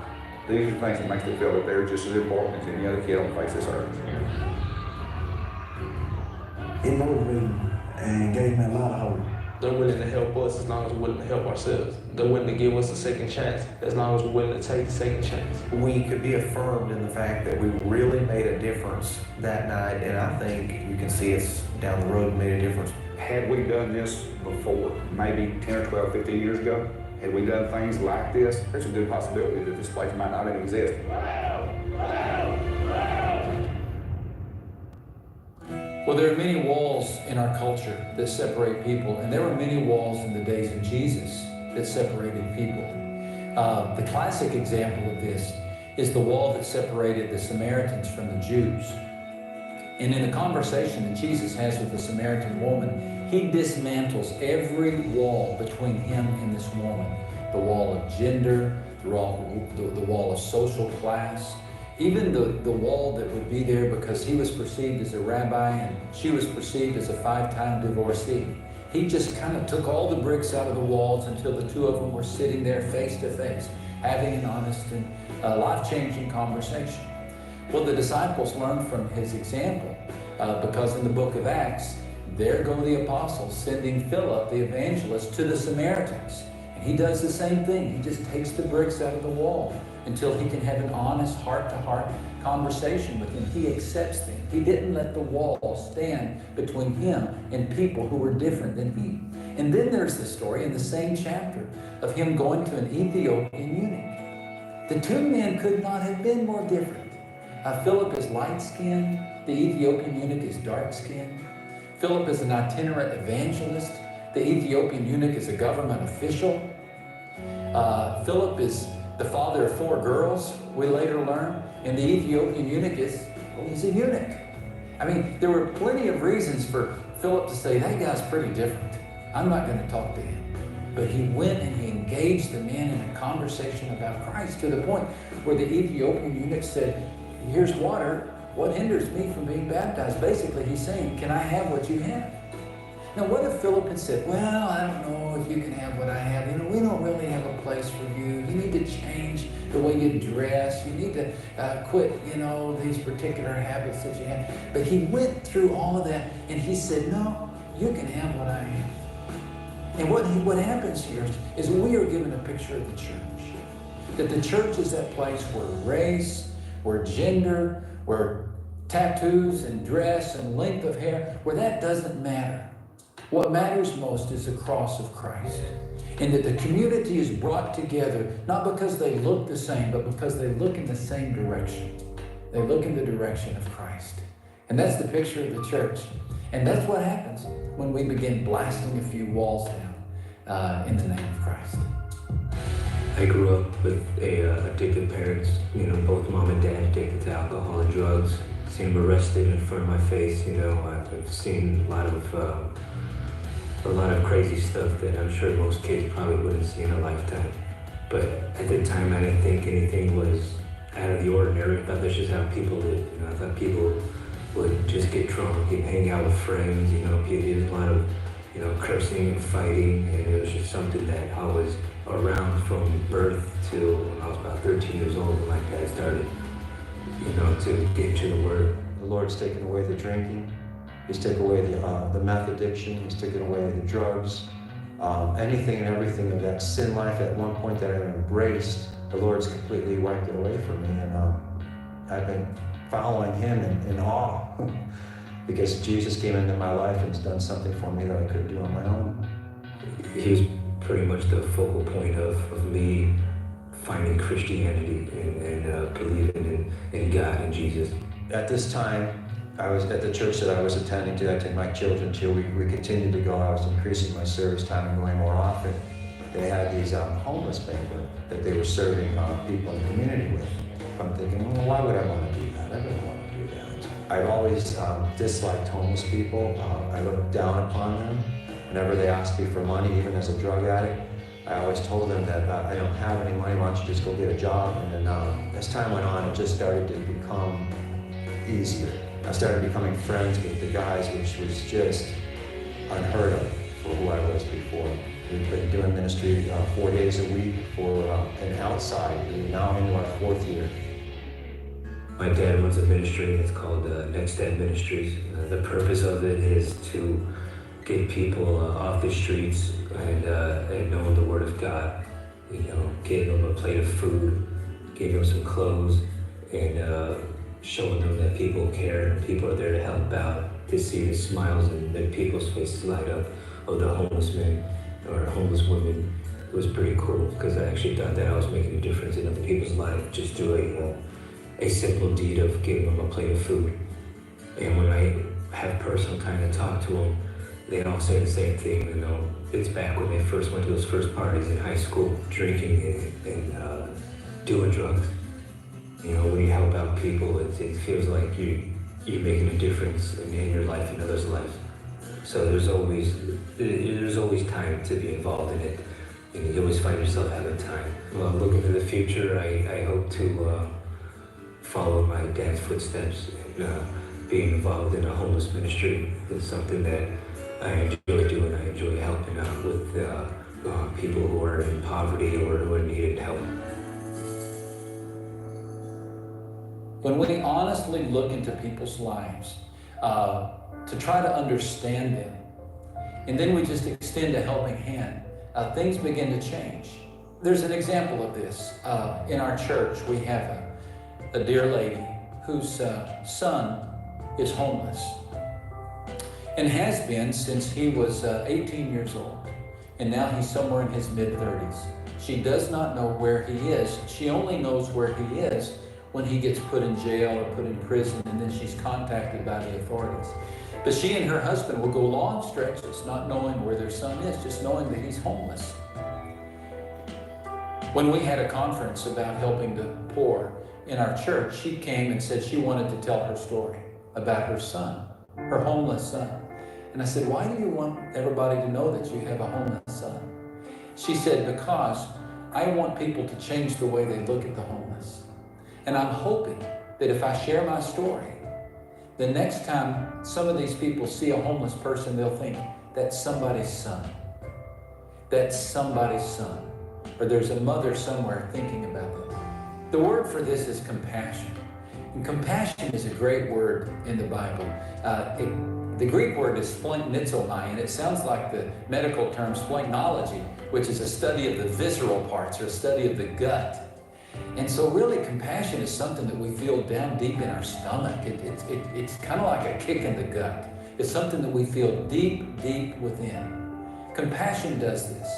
these are things that make them feel that they're just as important as any other kid on the face of this earth. It motivated me and gave me a lot of hope. They're willing to help us as long as we're willing to help ourselves. They're willing to give us a second chance as long as we're willing to take the second chance. We could be affirmed in the fact that we really made a difference that night, and I think you can see us down the road made a difference. Had we done this before, maybe 10 or 12, 15 years ago, had we done things like this, there's a good possibility that this place might not even exist. Well, there are many walls in our culture that separate people, and there were many walls in the days of Jesus that separated people. The classic example of this is the wall that separated the Samaritans from the Jews. And in the conversation that Jesus has with the Samaritan woman, he dismantles every wall between him and this woman. The wall of gender, the wall of social class, even the wall that would be there because he was perceived as a rabbi and she was perceived as a 5-time divorcee. He just kind of took all the bricks out of the walls until the two of them were sitting there face to face, having an honest and life-changing conversation. Well, the disciples learned from his example because in the book of Acts, there go the apostles sending Philip, the evangelist, to the Samaritans. And he does the same thing. He just takes the bricks out of the wall until he can have an honest heart-to-heart conversation with them. He accepts them. He didn't let the wall stand between him and people who were different than he. And then there's the story in the same chapter of him going to an Ethiopian eunuch. The two men could not have been more different. Philip is light-skinned. The Ethiopian eunuch is dark-skinned. Philip is an itinerant evangelist. The Ethiopian eunuch is a government official. Philip is the father of 4 girls, we later learn. And the Ethiopian eunuch he's a eunuch. I mean, there were plenty of reasons for Philip to say, that guy's pretty different. I'm not going to talk to him. But he went and he engaged the man in a conversation about Christ to the point where the Ethiopian eunuch said, here's water. What hinders me from being baptized? Basically, he's saying, can I have what you have? Now, what if Philip had said, well, I don't know if you can have what I have. You know, we don't really have a place for you. You need to change the way you dress. You need to quit, these particular habits that you have. But he went through all of that, and he said, no, you can have what I am. And what happens here is we are given a picture of the church. That the church is that place where race, where gender, where tattoos and dress and length of hair, where that doesn't matter. What matters most is the cross of Christ. And that the community is brought together, not because they look the same, but because they look in the same direction. They look in the direction of Christ. And that's the picture of the church. And that's what happens when we begin blasting a few walls down in the name of Christ. I grew up with addicted parents, both mom and dad addicted to alcohol and drugs. Seen them arrested in front of my face, I've seen a lot of crazy stuff that I'm sure most kids probably wouldn't see in a lifetime. But at the time, I didn't think anything was out of the ordinary. I thought that's just how people lived. I thought people would just get drunk and hang out with friends. There's a lot of, cursing and fighting, and it was just something that I was around from birth till when I was about 13 years old when my dad started, to get into the Word. The Lord's taken away the drinking. He's taken away the meth addiction. He's taken away the drugs. Anything and everything of that sin life at one point that I embraced, the Lord's completely wiped it away from me. And I've been following him in awe because Jesus came into my life and has done something for me that I couldn't do on my own. He's pretty much the focal point of me finding Christianity and believing in God and Jesus. At this time, I was at the church that I was attending to, I took my children to, we continued to go. I was increasing my service time and going more often. They had these homeless banquet that they were serving people in the community with. I'm thinking, well, why would I want to do that? I don't want to do that. I've always disliked homeless people. I looked down upon them. Whenever they asked me for money, even as a drug addict, I always told them that I don't have any money, why don't you just go get a job? And then as time went on, it just started to become easier. I started becoming friends with the guys, which was just unheard of for who I was before. We've been doing ministry 4 days a week for an outside. We're now into our 4th year. My dad runs a ministry. It's called Next Step Ministries. The purpose of it is to get people off the streets and knowing the Word of God. Give them a plate of food, give them some clothes, and showing them that people care and people are there to help out, to see the smiles and the people's faces light up of the homeless men or homeless women. It was pretty cool because I actually thought that I was making a difference in other people's life just through a simple deed of giving them a plate of food. And when I have personal time to talk to them, they all say the same thing. It's back when they first went to those first parties in high school, drinking and doing drugs. When you help out people, it feels like you're making a difference in your life and others' lives. So there's always time to be involved in it. You always find yourself having time. Well, looking to the future, I hope to follow my dad's footsteps and being involved in a homeless ministry. It's something that I enjoy doing. I enjoy helping out with people who are in poverty or who are needing help. When we honestly look into people's lives to try to understand them, and then we just extend a helping hand, things begin to change. There's an example of this. In our church, we have a dear lady whose son is homeless and has been since he was 18 years old. And now he's somewhere in his mid-30s. She does not know where he is. She only knows where he is when he gets put in jail or put in prison, and then she's contacted by the authorities. But she and her husband will go long stretches not knowing where their son is, just knowing that he's homeless. When we had a conference about helping the poor in our church, she came and said she wanted to tell her story about her son, her homeless son. And I said, why do you want everybody to know that you have a homeless son? She said, because I want people to change the way they look at the homeless. And I'm hoping that if I share my story, the next time some of these people see a homeless person, they'll think, that's somebody's son. That's somebody's son. Or there's a mother somewhere thinking about them. The word for this is compassion. And compassion is a great word in the Bible. The Greek word is splintnitzomai, and it sounds like the medical term splintology, which is a study of the visceral parts or a study of the gut. And so really compassion is something that we feel down deep in our stomach. It's kind of like a kick in the gut. It's something that we feel deep, deep within. Compassion does this.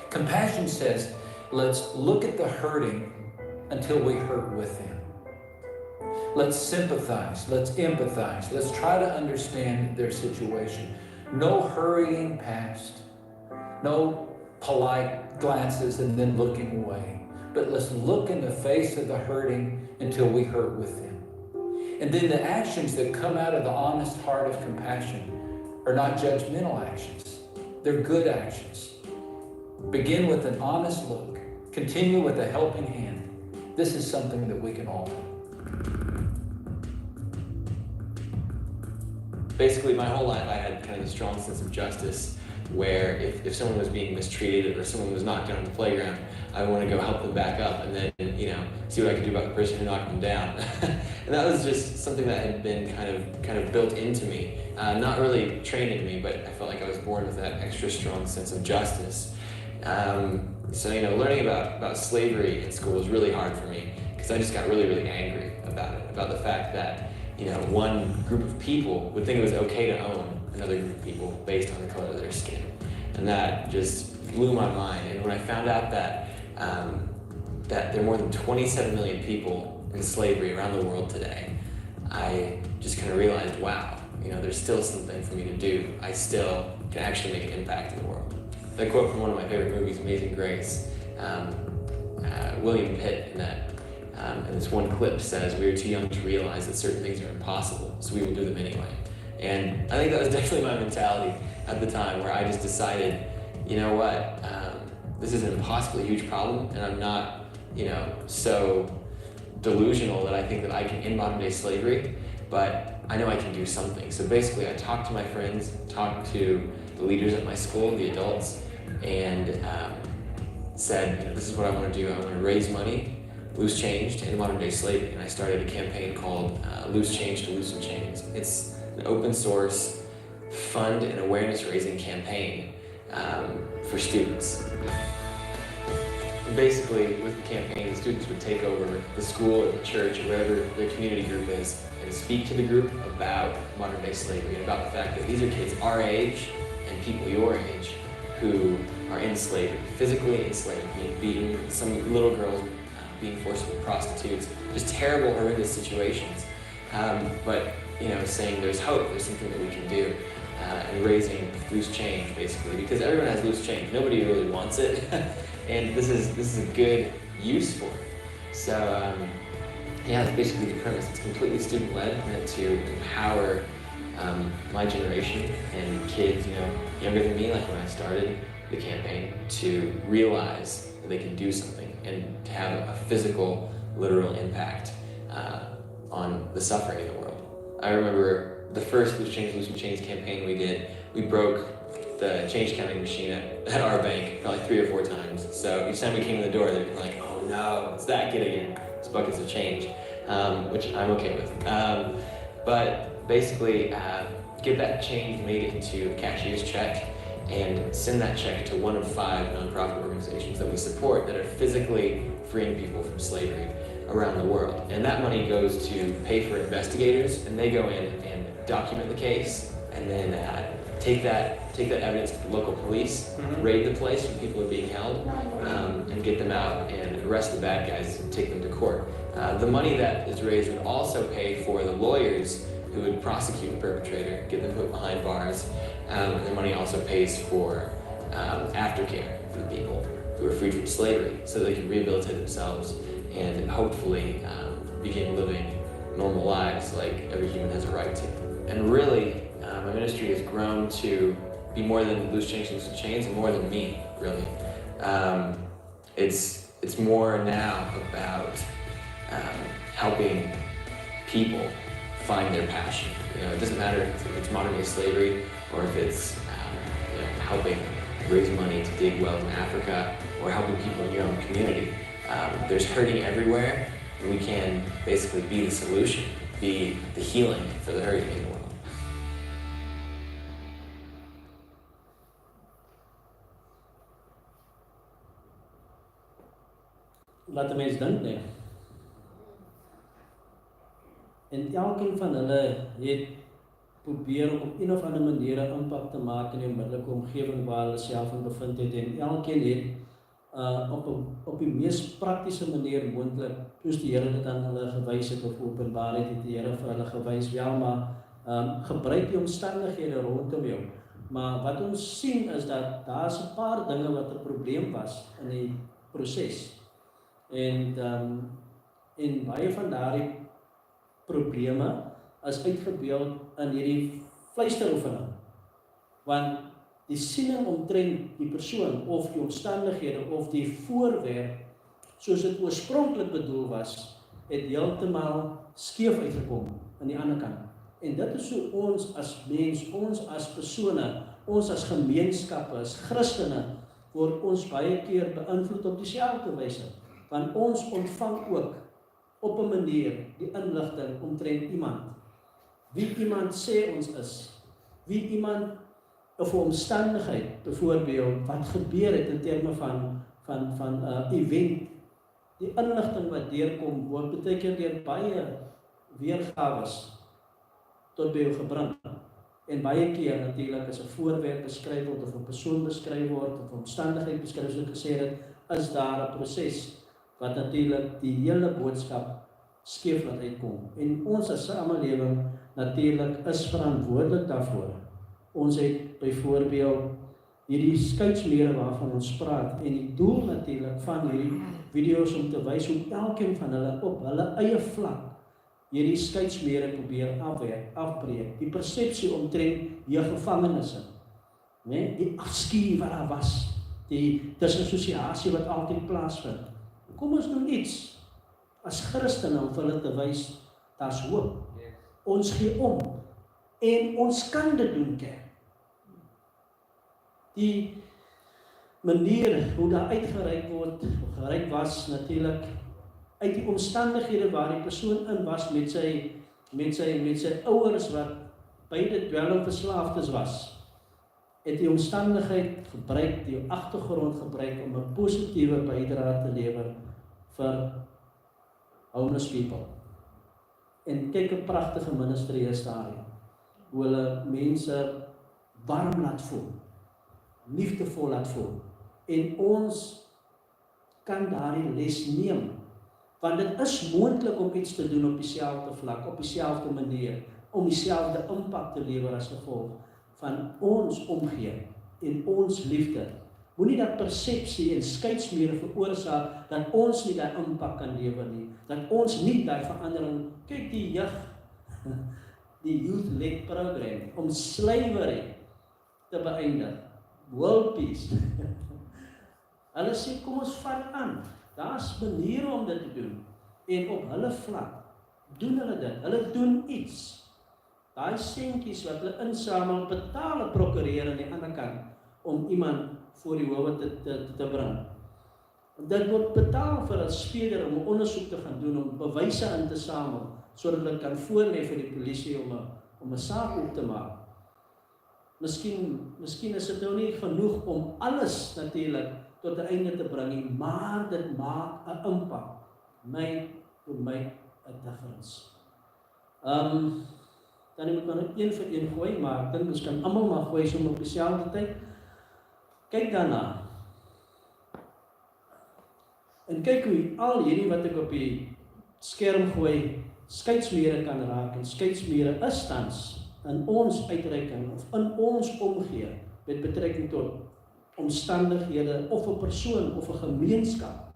Compassion says, let's look at the hurting until we hurt with them. Let's sympathize, let's empathize, let's try to understand their situation. No hurrying past, no polite glances and then looking away. But let's look in the face of the hurting until we hurt with them. And then the actions that come out of the honest heart of compassion are not judgmental actions. They're good actions. Begin with an honest look. Continue with a helping hand. This is something that we can all do. Basically, my whole life I had kind of a strong sense of justice where if someone was being mistreated or someone was knocked down on the playground, I would want to go help them back up and then, see what I could do about the person who knocked them down. And that was just something that had been kind of built into me. Not really trained in me, but I felt like I was born with that extra strong sense of justice. So learning about slavery in school was really hard for me because I just got really, really angry about it, about the fact that one group of people would think it was okay to own another group of people based on the color of their skin. And that just blew my mind. And when I found out that there are more than 27 million people in slavery around the world today, I just kind of realized, wow, there's still something for me to do. I still can actually make an impact in the world. That quote from one of my favorite movies, Amazing Grace, William Pitt in this one clip says, "We are too young to realize that certain things are impossible, so we will do them anyway." And I think that was definitely my mentality at the time, where I just decided, this is an impossibly huge problem, and I'm not, so delusional that I think that I can end modern day slavery, but I know I can do something. So basically I talked to my friends, talked to the leaders at my school, the adults, and said, this is what I want to do. I want to raise money, loose change to end modern day slavery. And I started a campaign called Loose Change to Loosen Chains. It's an open source fund and awareness raising campaign for students. And basically, with the campaign, the students would take over the school or the church or wherever their community group is and speak to the group about modern day slavery and about the fact that these are kids our age and people your age who are in slavery, physically enslaved, being beaten, some little girls being forcibly prostitutes, just terrible, horrendous situations. But saying there's hope, there's something that we can do, and raising loose change basically, because everyone has loose change. Nobody really wants it, and this is a good use for it. So that's basically the premise. It's completely student-led, meant to empower my generation and kids, younger than me, like when I started the campaign, to realize that they can do something and to have a physical, literal impact on the suffering in the world. I remember the first Loose Change, Loosen Chains campaign we did, we broke the change counting machine at our bank probably 3 or 4 times. So each time we came in the door, they'd be like, oh no, it's that kid again. It's buckets of change, which I'm okay with. But basically, get that change, made it into a cashier's check, and send that check to one of 5 nonprofit organizations that we support that are physically freeing people from slavery around the world. And that money goes to pay for investigators, and they go in and document the case, and then take that evidence to the local police, raid the place where people are being held, and get them out and arrest the bad guys and take them to court. The money that is raised would also pay for the lawyers who would prosecute the perpetrator, get them put behind bars. The money also pays for aftercare for the people who are freed from slavery, so they can rehabilitate themselves and hopefully begin living normal lives like every human has a right to. And really, my ministry has grown to be more than Loose Change, Loosen Chains, and more than me, really. It's more now about helping people find their passion. It doesn't matter if it's modern day slavery or if it's helping raise money to dig wells in Africa or helping people in your own community. there's hurting everywhere. We can basically be the solution, be the healing for the hurting in the world. Laat 'n mens dink net. En elkeen van hulle het probeer om op een of ander manier 'n impak te maak in die onmiddellike omgewing waar hulle self in bevind het, en elkeen het op die mees praktiese manier moontlik, soos die Here dit aan hulle gewys het of openbaar het die Here vir hulle gewys, wel, maar gebruik die omstandighede rondom jou. Maar wat ons sien is dat daar's 'n paar dinge wat 'n probleem was in die proses. En baie van daardie probleme is uitgebeeld in hierdie fluisteroefening. Want die siening omtrent die persoon of die omstandighede of die voorwerp, soos dit oorspronklik bedoel was, het heeltemal skeef uitgekom aan die ander kant. En dit is hoe ons as mens, ons as persone, ons as gemeenskappe, as Christene, word ons baie keer beïnvloed op dieselfde wyse. Want ons ontvang ook op 'n manier die inligting omtrent iemand. Wie iemand sê ons is, wie iemand of 'n omstandigheid, byvoorbeeld wat gebeur het in terme van event, die inligting wat deurkom word baie keer deur baie weergawes tot by jou gebring. En baie keer natuurlik as 'n voorwerp beskryf word of 'n persoon beskryf word of 'n omstandigheid beskryf, soos ek gesê het, is daar 'n proses wat natuurlik die hele boodskap skeef laat uitkom. En ons as samelewing natuurlik is verantwoordelik daarvoor. Ons het byvoorbeeld hierdie skeidsmure waarvan ons praat, en die doel natuurlik van hierdie video's om te wys hoe elkeen van hulle op hulle eie vlak hierdie skeidsmure probeer afbreek. Die persepsie omtrent jeuggevangenisse, die afskuw wat daar was, die disassosiasie wat altyd plaasvind. Kom ons doen iets as Christene om vir hulle te wys, daar's hoop. Ons gee om en ons kan dit doen, kerk. Die manier hoe daar uitgereik word, of gereik was natuurlik uit die omstandighede waar die persoon in was met sy ouers wat beide dwelmverslaafdes was, het die omstandigheid gebruik, die agtergrond gebruik om 'n positiewe bydrae te lewer vir homeless people. En kyk 'n pragtige ministry is daar, hoe hulle mense warm laat voel, liefdevol laat voel. En ons kan daardie les neem, want dit is moontlik om iets te doen op dieselfde vlak, op dieselfde manier, om dieselfde impak te lewer as gevolg van ons omgee en ons liefde. Moenie dat persepsie en skeidsmure veroorsaak dat ons nie daai impak kan lewer nie, dat ons nie daai verandering, kyk die youth-led program, om slavery te beëindig, world peace. Hulle sê, kom ons vat aan, daar's maniere om dit te doen, en op hulle vlak doen hulle dit, hulle doen iets. Daai sentjies wat hulle insamel, betaal 'n prokureur aan die ander kant, om iemand voor die howe te bring. Dit word betaal vir 'n speler om 'n ondersoek te gaan doen, om bewyse in te samel, sodat hulle kan voorlê vir die polisie om 'n saak op te maak. Miskien is dit nou nie genoeg om alles natuurlik tot 'n einde te bring nie, maar dit maak 'n impak. To make a difference. Dan moet man een vir een gooi, maar ek dink ons kan almal maar gooi so op dieselfde tyd. Kyk daarna. En kyk hoe al hierdie wat ek op die skerm gooi, skeidsmure kan raak, en skeidsmure is tans in ons uitreiking of in ons omgee met betrekking tot omstandighede of 'n persoon of 'n gemeenskap.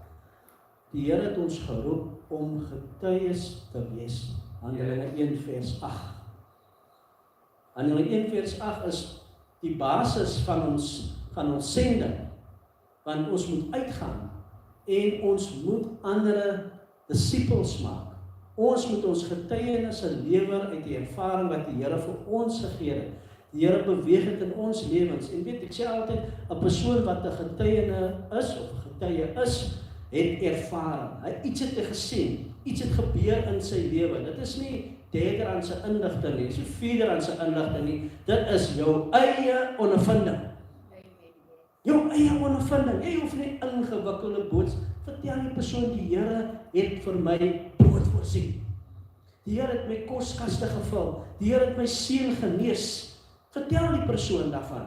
Die Here het ons geroep om getuies te wees. Handelinge 1 vers 8. Handelinge 1 vers 8 is die basis van ons sending, want ons moet uitgaan en ons moet ander disippels maak. Ons moet ons getuienisse lewer uit die ervaring wat die Here vir ons gegee het. Die Here beweeg het in ons lewens. En weet, ek sê altyd, 'n persoon wat 'n getuiene is, of 'n getuie is, het ervaring. Iets het hy gesien, iets het gebeur in sy lewe. Dit is nie derde aan sy inligting nie, so vierde aan sy inligting nie. Dit is jou eie ondervinding. Jou eie ondervinding. Jy hoef nie ingewikkelde boodskap. Vertel die persoon, die Here het vir my brood voorsien. Die Here het my koskaste gevul. Die Here het my seun genees. Vertel die persoon daarvan.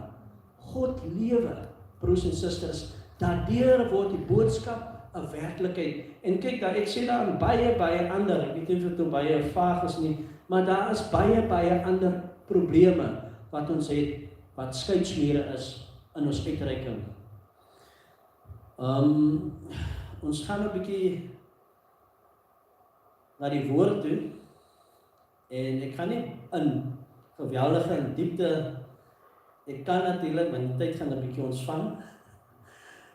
God lewe, broers en susters. Daardeur word die boodskap 'n werklikheid. En kyk daar, ek sê daar baie ander, ek weet nie of dit baie vaag is nie, maar daar is baie ander probleme wat ons het, wat skeidsmure is in ons uitreiking. Ons gaan 'n bietjie na die woord toe, en ek gaan nie in geweldige in diepte, ek kan natuurlik, maar die tyd gaan 'n bietjie ons vang.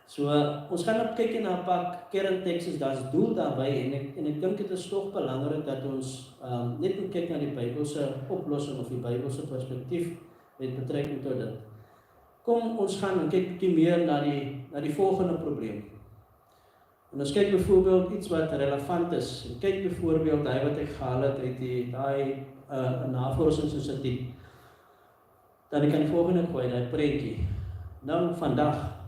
So, ons gaan op kyk na 'n paar kerntekste, daar's doel daarbey, en ek dink dit is tog belangrik dat ons net moet kyk na die Bybelse oplossing of die Bybelse perspektief met betrekking tot dit. Kom, ons gaan kyk 'n bietjie meer na die volgende probleem. En ons kyk byvoorbeeld iets wat relevant is. En kyk byvoorbeeld hy wat ek gehaal het uit daai navorsingsinstituut. Dan kan die volgende gooi, daai prentjie. Nou vandag,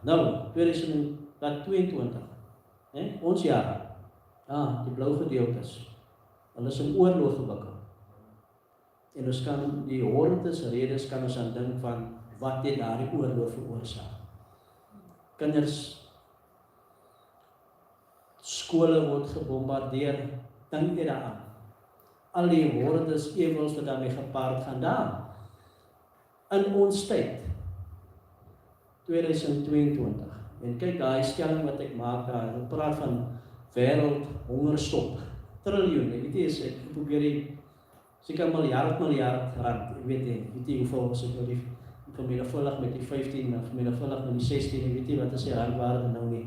2022, ons jaar, die blou gedeeltes, hulle is in oorlog gewikkel. En ons kan die hordes redes kan ons aan dink van wat het daardie oorlog veroorsaak. Kinders, skole word gebombardeer, dink jy daaraan. Al die hordes ewels wat daarmee gepaard gaan daar. In ons tyd, 2022, en kyk daai stelling wat ek maak daar, ek praat van wêreldhongerstop, triljoen, ek weet nie, ek probeer die, seker miljard rand, ek weet nie hoeveel was ek nou die, vermenigvuldig met die 15, of vermenigvuldig met die 16, ek weet nie wat is die randwaarde nou nie.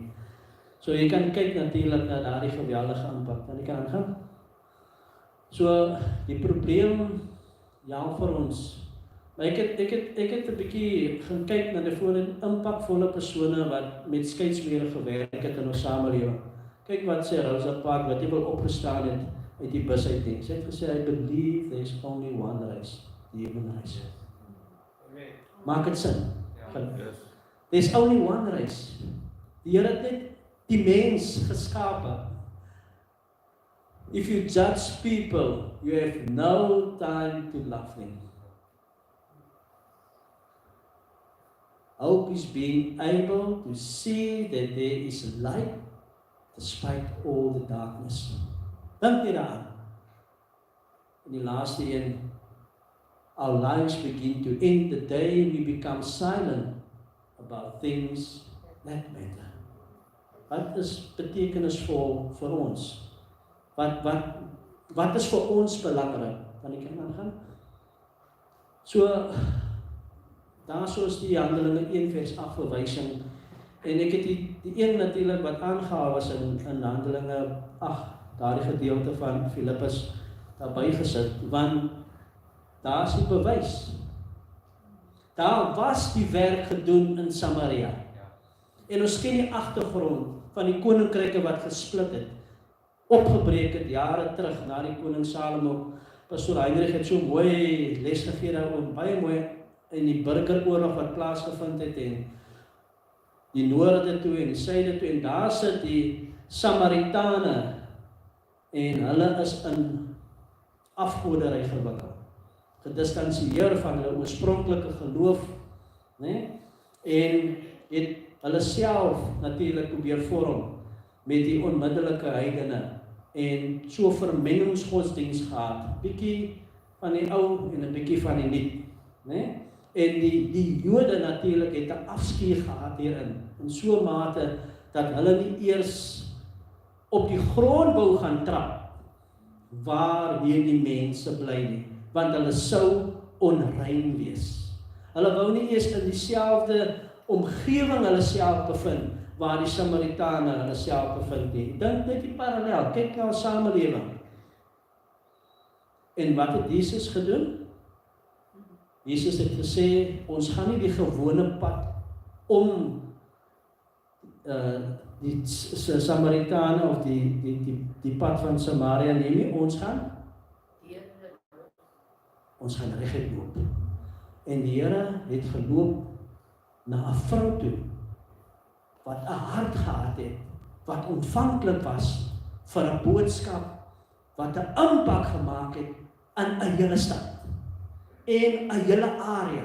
So jy kan kyk natuurlik na daardie geweldige impak, dan jy kan aangaan. So, die probleem, vir ons, maar ek het 'n bietjie gaan kyk na die impakvolle persone wat met skeidsmure gewerk het in ons samelewing. Kyk wat sê Rosa Parks, wat jy wil opgestaan het uit die bus uit nie. Sy het gesê, I believe there is only one race, the human race. Maak het sin? There's only one race. Die Here het net die mens geskape. If you judge people, you have no time to love them. Hope is being able to see that there is light despite all the darkness. Dink jy daaraan? In die laaste een, our lives begin to end the day we become silent about things that matter. Wat is betekenisvol vir ons? Wat is vir ons belangrik? Kan ek aangaan? So, daar soos die Handelinge 1 vers 8 verwysing, en ek het die een natuurlik wat aangehaal was in Handelinge 8, daardie gedeelte van Filippus daarby gesit, want daar is die bewys. Daar was die werk gedoen in Samaria. En ons ken die agtergrond van die koninkryke wat gesplit het, opgebreek het jare terug na die koning Salomo. Pastor Heinrich het so mooi les gegee daaroor, baie mooi in die burgeroorlog wat plaasgevind het, en die noorde toe en die suide toe, en daar sit die Samaritane, en hulle is in afgoderry gewikkel, gedistansieer van hulle oorspronklike geloof, en het hulle self natuurlik probeer vorm met die onmiddellike heidene, en so vermengingsgodsdienst gehad, bietjie van die ou en 'n bietjie van die nuut, en die Jode natuurlik het 'n afskeer gehad hierin, in so 'n mate dat hulle nie eers op die grond wou gaan trap waar hierdie mense bly nie, want hulle sou onrein wees. Hulle wou nie eers in dieselfde omgewing hulle self bevind waar die Samaritane hulle self bevind nie. Dink net die parallel, kyk na ons samelewing. En wat het Jesus gedoen? Jesus het gesê, ons gaan nie die gewone pad om die Samaritane of die pad van Samaria neem nie, ons gaan reguit loop. En die Here het geloop na 'n vrou toe, wat 'n hart gehad het, wat ontvanklik was vir 'n boodskap, wat 'n impak gemaak het in 'n hele stad, en 'n hele area,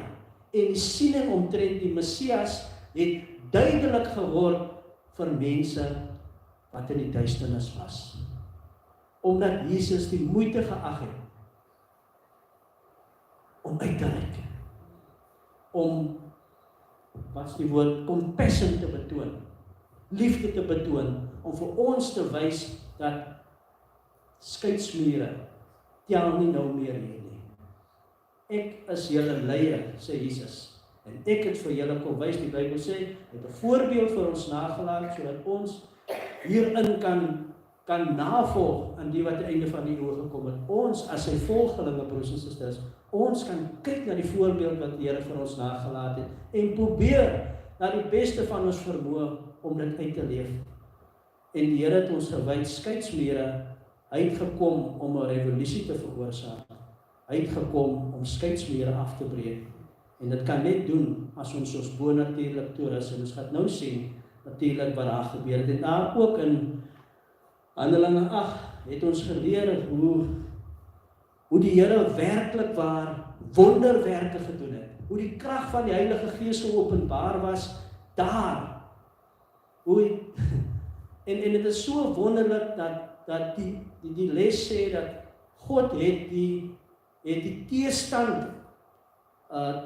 en die siening omtrent die Messias het duidelik geword vir mense wat in die duisternis was, omdat Jesus die moeite geag het om uit te reik, om, wat is die woord, compassion te betoon, liefde te betoon, om vir ons te wys dat skeidsmure tel nie nou meer hier nie. Ek is julle leier, sê Jesus, en ek het vir julle kom wys, die Bybel sê, het 'n voorbeeld vir ons nagelaat, sodat ons hierin kan navolg aan die wat die einde van die eeu gekom het. Ons as sy volgelinge, broers en susters, ons kan kyk na die voorbeeld wat die Here vir ons nagelaat het en probeer na die beste van ons vermoë om dit uit te leef. En die Here het ons gewys skeidsmure, hy het gekom om 'n revolusie te veroorsaak. Hy het gekom om skeidsmure af te breek. En dit kan net doen as ons bonatuurlik toerus, en ons gaan nou sien natuurlik wat daar gebeur het. En daar ook in Handelinge 8 het ons geleer hoe die Here werklik waar wonderwerke gedoen het. Hoe die krag van die Heilige Gees geopenbaar was daar. En dit is so wonderlik dat die les sê dat God het die teestand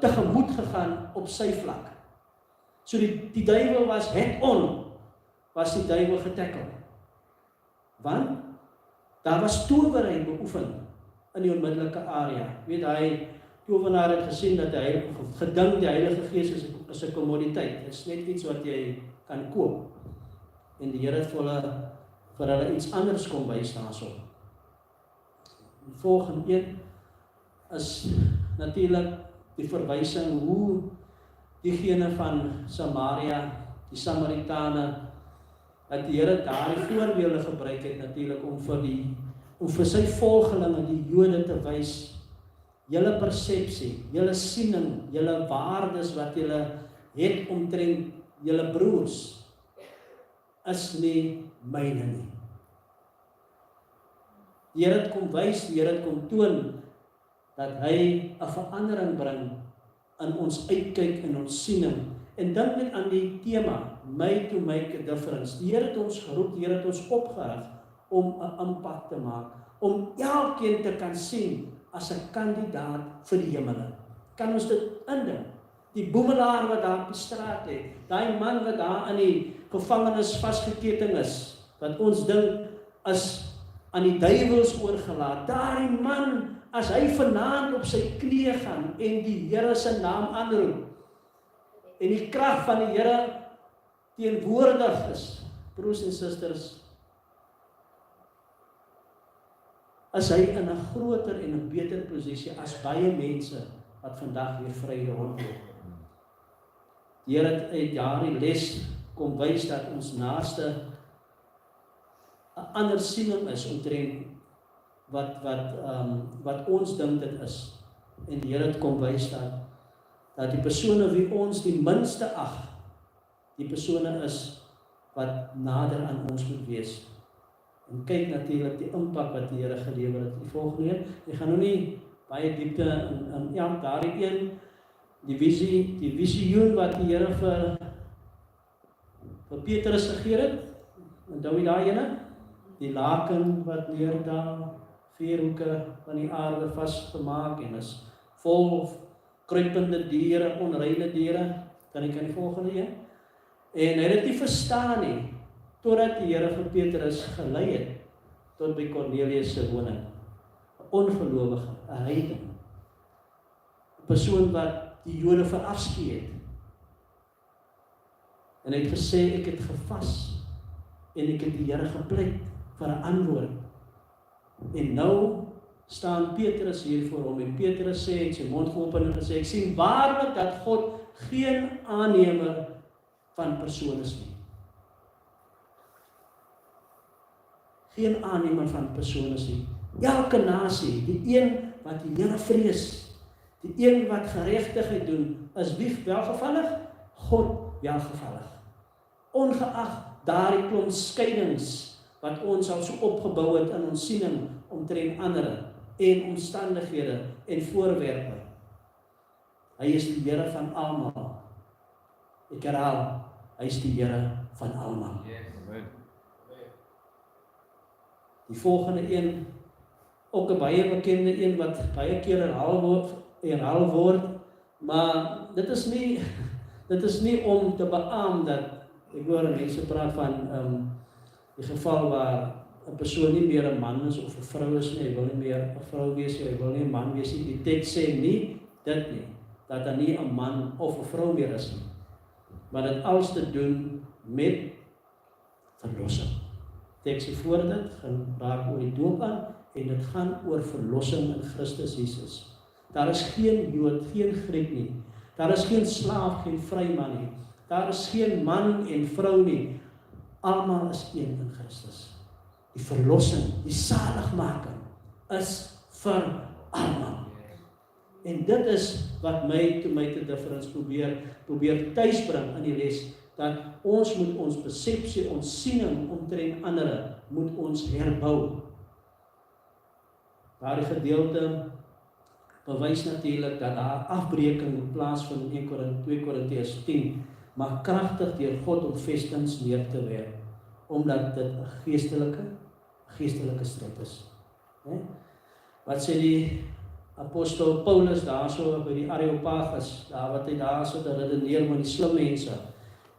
tegemoet gegaan op sy vlak. So die duiwel was was die duiwel getackle. Want daar was towerry beoefen in die onmiddellike area. Weet hy, towenaar het gesien dat hy gedink die Heilige Gees is 'n kommoditeit. Dit is net iets wat jy kan koop. En die Here het vir hulle iets anders kom wys daarso. Die volgende een is natuurlik die verwysing hoe diegene van Samaria, die Samaritane, dat die Here daardie voorbeelde gebruik het natuurlik om vir sy volgelinge, die Jode, te wys, julle persepsie, julle siening, julle waardes wat julle het omtrent julle broers, is nie myne nie. Die Here het kom wys, die Here het kom toon, dat hy 'n verandering bring in ons uitkyk en ons siening. En dink net aan die tema, made to make a difference. Die Here het ons geroep, die Here het ons opgerig om 'n impak te maak, om elkeen te kan sien as 'n kandidaat vir die hemele. Kan ons dit indink? Die boemelaar wat daar op die straat het, daai man wat daar in die gevangenis vasgeketting is, wat ons dink is aan die duiwels oorgelaat, daai man, as hy vanaand op sy knieë gaan en die Here se naam aanroep, en die krag van die Here teenwoordig is, broers en susters, is hy in 'n groter en 'n beter posisie as baie mense wat vandag weer vry rondloop. Die Here het daardie les kom wys dat ons naaste 'n ander siening is omtrent wat ons dink dit is. En die Here het kom wys dat die persone wie ons die minste ag, die persone is wat nader aan ons moet wees. En kyk natuurlik die impak wat die Here gelewer het. Die volgende een, ek gaan nou nie baie diepte in daardie een, die visioen wat die Here vir Petrus gegee het. Onthou jy daai ene? Die laken wat neerdaal, 4 hoeke van die aarde vasgemaak en is vol kruipende diere, onreine diere. Kan ek aan die volgende een? En hy het dit nie verstaan nie, totdat die Here vir Petrus gelei het tot by Cornelius se woning. 'n Ongelowige, 'n heiden, 'n persoon wat die Jode verafskeid het. En hy het gesê, ek het gevas en ek het die Here gepleit vir 'n antwoord. En nou staan Petrus hier voor hom en Petrus sê, het sy mond geopen en gesê, ek sien waarlik dat God geen aannemer van persone is nie. geen aannemer van persone nie. Elke nasie, die een wat die Here vrees, die een wat geregtigheid doen, is wie welgevallig? God welgevallig. Ongeag daardie klomp skeidings wat ons al so opgebou het in ons siening omtrent ander en omstandighede en voorwerpe. Hy is die Here van almal. Ek herhaal, hy is die Here van almal. Die volgende een, ook 'n baie bekende een wat baie keer herhaal word, maar dit is nie om te beaam dat, ek hoor mense praat van die geval waar 'n persoon nie meer 'n man is of 'n vrou is nie, hy wil nie meer 'n vrou wees nie, hy wil nie 'n man wees nie. Die teks sê nie dit nie, dat daar nie 'n man of 'n vrou meer is nie. Maar dit alles te doen met verlossing. Teks sê voor dit, gaan raak oor die doop aan, en dit gaan oor verlossing in Christus Jesus. Daar is geen Jood, geen Griek nie. Daar is geen slaaf, geen vryman nie. Daar is geen man en vrou nie. Almal is een in Christus. Die verlossing, die saligmaking is vir almal. En dit is wat my te difference probeer tuisbring in die les, dat ons moet ons persepsie, ons siening omtrent ander, moet ons herbou. Daardie gedeelte bewys natuurlik dat daar afbreking plaasvind in 2 Korintiërs 10, maar kragtig deur God om Feesdiens neer te werp, omdat dit 'n geestelike stryd is. Wat sê die apostel Paulus daarso by die Areopagus, daar wat hy daarso te redeneer met die slim mense,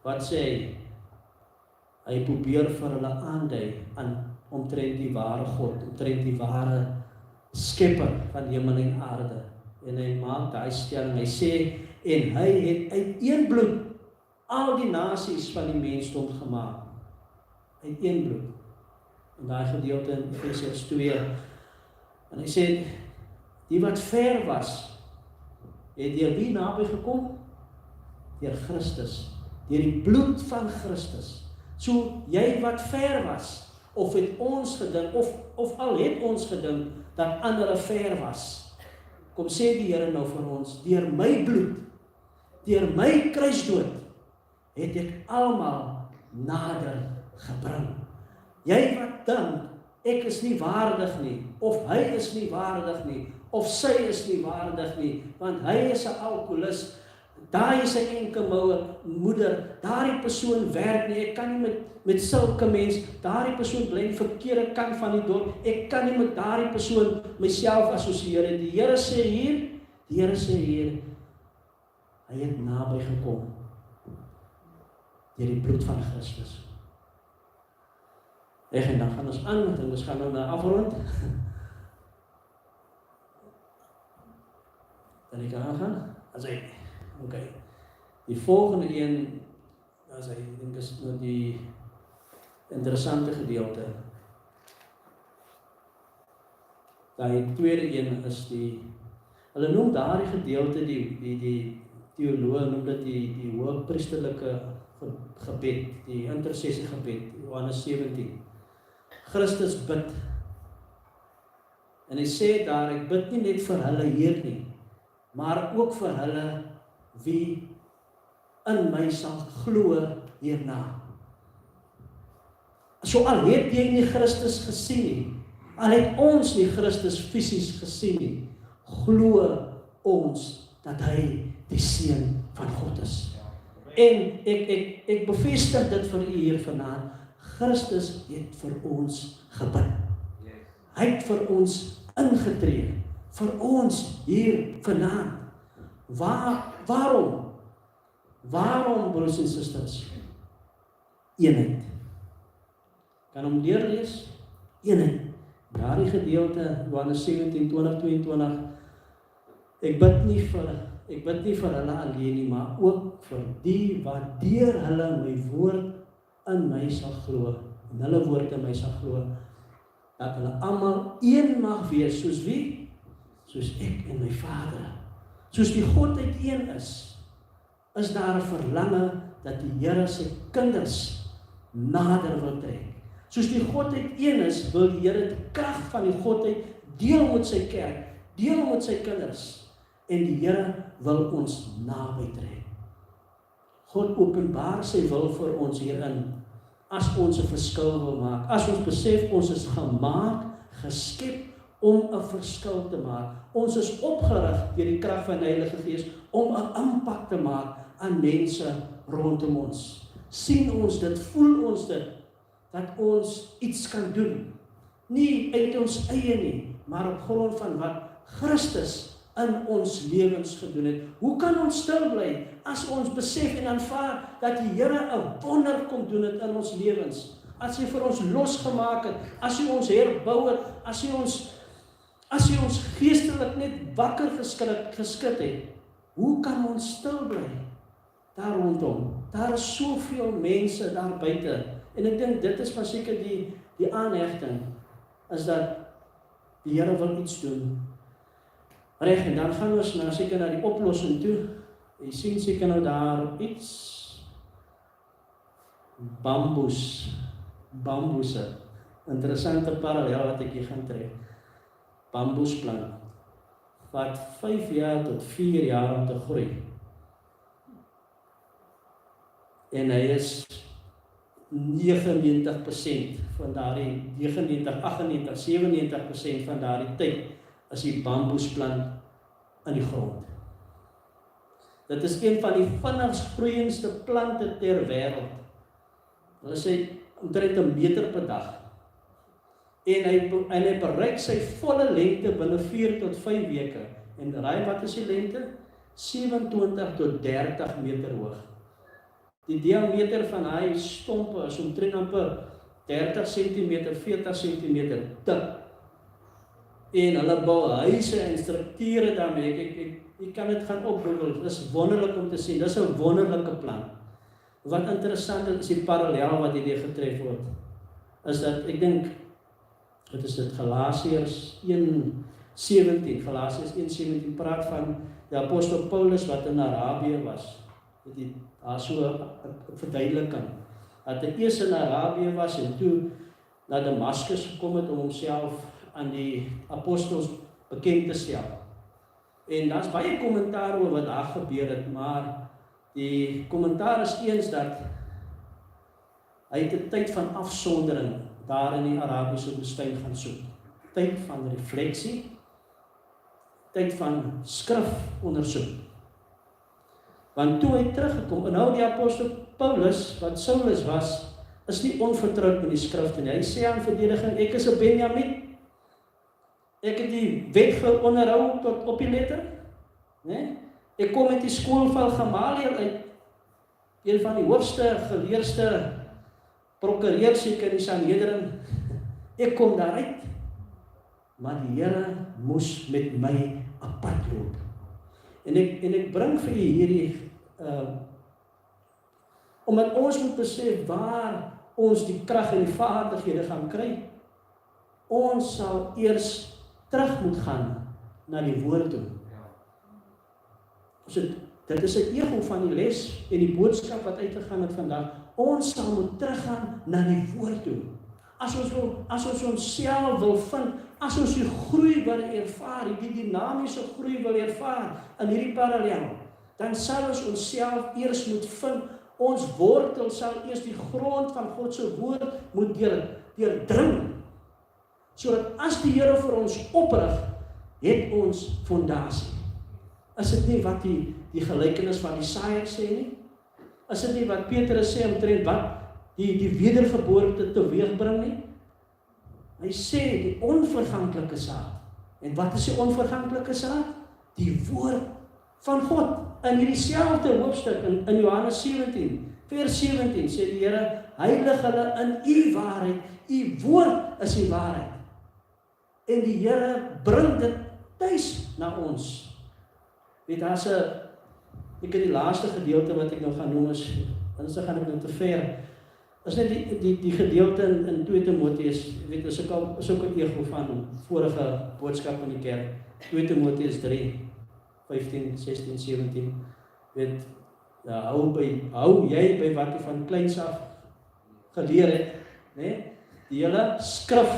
wat sê hy? Hy probeer vir hulle aandui aan omtrent die ware God, omtrent die ware skepper van hemel en aarde. En hy maak daai stelling, hy sê, en hy het uit een bloed al die nasies van die mensdom gemaak. Uit een bloed. En daai gedeelte in Efesiërs 2. En hy sê, die wat ver was, het deur wie naby gekom? Deur Christus. Deur die bloed van Christus. So, jy wat ver was, of het ons gedink, of al het ons gedink, dat ander ver was. Kom sê die Here nou vir ons, deur my bloed, deur my kruisdood, het ek almal nader gebring. Jy wat dink, ek is nie waardig nie, of hy is nie waardig nie, of sy is nie waardig nie, want hy is 'n alkoholist, daai is 'n enkelmoue moeder, daardie persoon werk nie, ek kan nie met sulke mens, daardie persoon bly aan die verkeerde kant van die dorp, ek kan nie met daardie persoon myself assosieer. Die Here sê hier, hy het naby gekom, deur die bloed van Christus. En dan gaan ons aan, en ons gaan nou na afrond. Dan ek aangaan, as hy, okay. Die volgende een, as hy, ek dink is nou die interessante gedeelte. Die tweede een is hulle noem daardie gedeelte, die teoloog noem dit die hoogpriesterlike gebed, die intersessie gebed, Johannes 17. Christus bid. En hy sê daar, ek bid nie net vir hulle hier nie, maar ook vir hulle wie in my sal glo hierna. So al het jy nie Christus gesien nie, al het ons nie Christus fisies gesien nie, glo ons dat hy die Seun van God is. En ek bevestig dit vir u hier vanaand, Christus het vir ons gebid. Hy het vir ons ingetree, vir ons hier vanaand. Waarom? Waarom, broers en susters? Eenheid. Kan hom deurlees? Eenheid. Daardie gedeelte, Johannes 17, 20-22, ek bid nie vir hulle alleen nie, maar ook vir die wat deur hulle my woord in my sal glo, en hulle woord in my sal glo, dat hulle almal een mag wees, soos wie? Soos ek en my Vader. Soos die Godheid een is daar 'n verlange dat die Here sy kinders nader wil trek. Soos die Godheid een is, wil die Here die krag van die Godheid deel met sy kerk, deel met sy kinders. En die Here wil ons naby trek. God openbaar sy wil vir ons hierin, as ons 'n verskil wil maak, as ons besef ons is gemaak, geskep om 'n verskil te maak. Ons is opgerig deur die krag van die Heilige Gees om 'n impak te maak aan mense rondom ons. Sien ons dit, voel ons dit, dat ons iets kan doen. Nie uit ons eie nie, maar op grond van wat Christus in ons lewens gedoen het. Hoe kan ons stil bly as ons besef en aanvaar dat die Here 'n wonder kom doen het in ons lewens? As hy vir ons losgemaak het, as hy ons herbou het, as hy ons geestelik net wakker geskit het. Hoe kan ons stil bly daar rondom? Daar is soveel mense daar buite. En ek dink dit is maar seker die aanhegting, is dat die Here wil iets doen. Reg, en dan gaan ons seker na die oplossing toe. Jy sien seker nou daar iets. Bamboese. Interessante parallel wat ek hier gaan trek. Bamboesplant. Wat 5 jaar tot 4 jaar om te groei. En hy is 99% van daardie 98, 97% van daardie tyd is die bamboesplant in die grond. Dit is een van die vinnigst groeiendste plante ter wêreld. Hulle sê omtrent 1 meter per dag. En hy bereik sy volle lengte binne 4 tot 5 weke. En raai wat is die lengte? 27 tot 30 meter hoog. Die diameter van hy stompe is omtrent amper 30 cm, 40 cm dik. En hulle bou huise en strukture daarmee. Ek kan dit gaan opgoogel. Dit is wonderlik om te sien. Dit is 'n wonderlike plant. Wat interessant is die parallel wat hierdie getref word. Is dat ek dink dit is dit Galasiërs 1:17. Galasiërs 1:17 praat van die apostel Paulus wat in Arabië was. Daar so 'n verduideliking. Dat hy eers in Arabië was en toe na Damaskus gekom het om homself aan die apostels bekend te stel. En daar's baie kommentaar oor wat daar gebeur het, maar die kommentaar is eens dat hy het 'n tyd van afsondering daar in die Arabiese woestyn gaan soek. Tyd van refleksie, tyd van skrifondersoek. Want toe hy teruggekom, en nou die apostel Paulus, wat Saulus was, is nie onvertroud met die skrif nie. Hy sê aan verdediging, ek is 'n Benjamin. Ek het die wet geonderhou tot op die letter. Nee? Ek kom met die skool van Gamaliel uit. Een van die hoogste geleerde prokureurs seker in die Sanhedrin. Ek kom daaruit. Maar die Here moes met my 'n pad loop. En ek bring vir u hierdie omdat ons moet besef waar ons die krag en die vaardighede gaan kry. Ons sal eers terug moet gaan na die woord toe. Dit is 'n ego van die les en die boodskap wat uitgegaan het vandag. Ons sal moet teruggaan na die woord toe. As ons onsself wil vind, as ons die groei wil ervaar, die dinamiese groei wil ervaar in hierdie parallel, dan sal ons onsself eers moet vind. Ons wortel sal eers die grond van God se woord moet deurdring. Sodat as die Here vir ons oprig, het ons fondasie. Is dit nie wat die gelykenis van die saaiër sê nie? Is dit nie wat Petrus sê omtrent wat die wedergeboorte teweegbring nie? Hy sê die onverganklike saad. En wat is die onverganklike saad? Die woord van God. In hierdie selfde hoofstuk in Johannes 17, vers 17 sê die Here, heilig hulle in u waarheid. U woord is die waarheid. En die Here bring dit tuis na ons. Weet, daar's ek het die laaste gedeelte wat ek nou gaan noem is, anders gaan ek nou te ver, is net die gedeelte in 2 Timoteus, weet, is ook 'n ego van vorige boodskap in die kerk, 2 Timoteus 3, 15, 16, 17, weet, hou jy by wat jy van kleins af geleer het, né? die hele skrif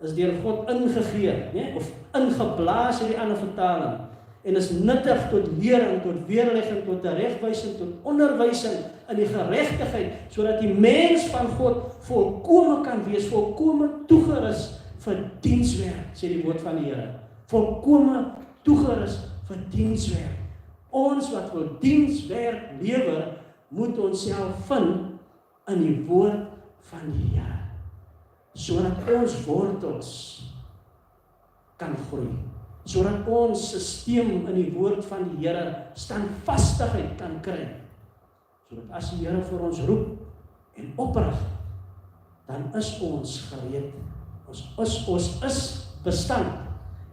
is deur God ingegee, né? Of ingeblaas in die ander vertaling, en is nuttig tot lering, tot weerlegging, tot teregwysing, tot onderwysing in die geregtigheid, sodat die mens van God volkome kan wees, volkome toegerus vir dienswerk, sê die woord van die Here. Volkome toegerus vir dienswerk. Ons wat wil dienswerk lewer, moet onsself vind in die woord van die Here, sodat ons wortels kan groei, sodat ons stelsel in die woord van die Here standvastigheid kan kry, sodat as die Here vir ons roep en oprig, dan is ons gereed, ons is bestand,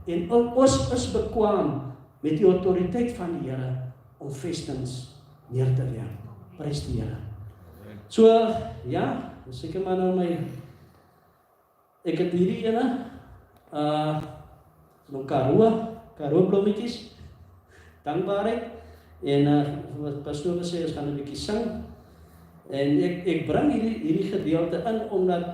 en ons is bekwaam met die autoriteit van die Here om Feesdiens neer te leg. Prys die Here. So, ja, seker maar nou ek het hierdie ene, nou Karoo blommetjies, dankbaarheid, en wat pastoor gesê, ons gaan 'n bietjie sing, en ek bring hierdie gedeelte in, omdat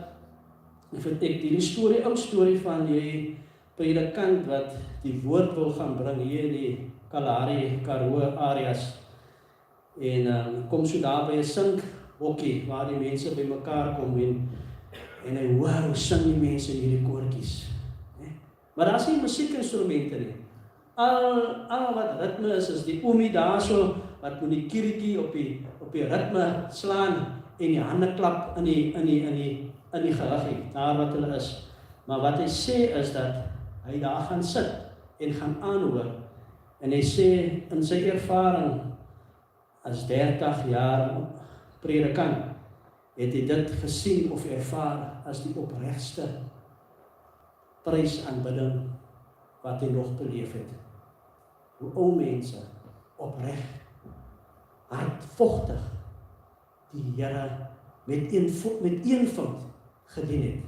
ek hierdie storie, ou storie van die predikant wat die woord wil gaan bring hier in die Kalahari, Karoo areas, en kom so daar by 'n sinkhokkie, waar die mense by mekaar kom, en hy hoor hoe sing die mense in hierdie koortjies. Maar daar is nie musiekinstrumente nie. Al wat ritme is die oomie daar so, wat met die kieretjie op die ritme slaan, en die hande klap in die gehuggie, daar wat hulle is. Maar wat hy sê is dat hy daar gaan sit, en gaan aanhoor, en hy sê, in sy ervaring, as 30 jaar predikant, het hy dit gesien of ervaar as die opregste prysaanbidding wat hy nog beleef het. Hoe ou mense opreg, hardvogtig die Here met eenvoud gedien het.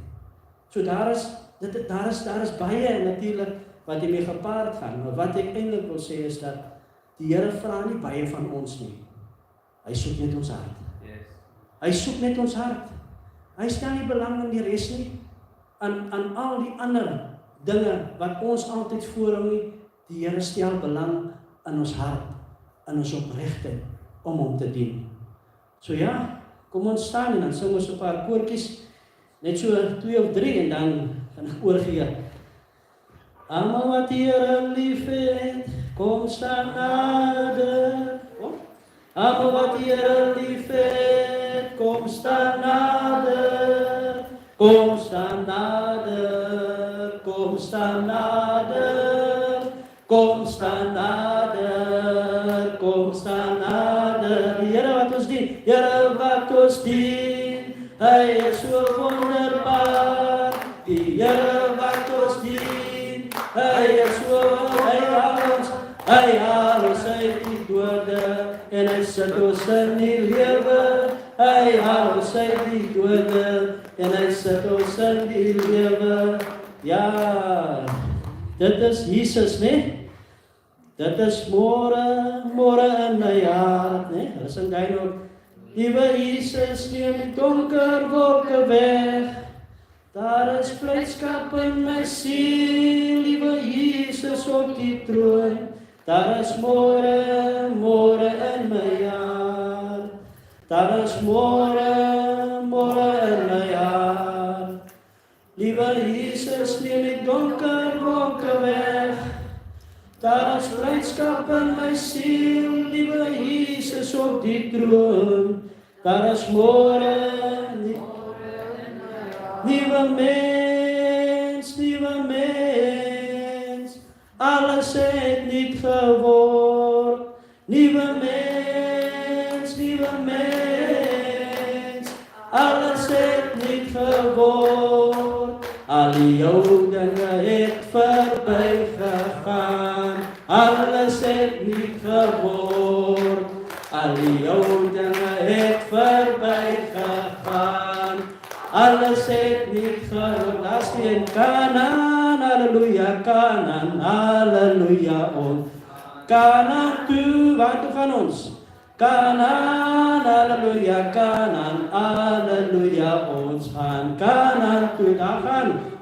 So daar is baie natuurlik wat hiermee gepaard gaan, maar wat ek eintlik wil sê is dat die Here vra nie baie van ons nie. Hy soek net ons hart. Hy soek net ons hart. Hy stel nie belang in die res nie, aan al die ander dinge wat ons altyd voorhou nie. Die Here stel belang in ons hart, in ons opregtheid om hom te dien. So ja, kom ons staan en dan sing ons 'n paar koortjies, net so 2 of 3 en dan gaan ek oorgee. Almal wat die Here liefhet, kom staan nader. Almal wat die Here liefhet, kom staan nader. Kom staan nader, kom staan nader. Kom staan nader, kom staan nader. Die Here wat ons dien, Here wat ons dien, hy is so wonderbaar. Die Here wat ons dien, hy is so, hy haal ons uit die dode, en hy sit ons in die lewe. Hy haal ons uit die dode, en hy sit ons in die lewe. Ja, dit is Jesus, né? Dit is môre in my hart, né? Hulle sing daai nog. Liewe Jesus, neem die donker wolke weg. Daar is blydskap in my siel, liewe Jesus op die troon. Daar is môre in my hart. Daar is môre in my hart. Liewe Jesus, neem die donker wolke weg. Daar is blydskap in my siel, liewe Jesus op die troon. Daar is môre, nuwe mens, alles het nuut geword. Nuwe mens, alles het nuut geword. Al die ou dinge het verby gegaan, alles het nuut geword. Al die ou dinge het verby gegaan, alles het nuut geword. Laat in Kanaan, halleluja, Kanaan, halleluja, ons Kanaan toe, waar toe gaan ons? Kanaan, halleluja, Kanaan, halleluja, ons gaan Kanaan toe,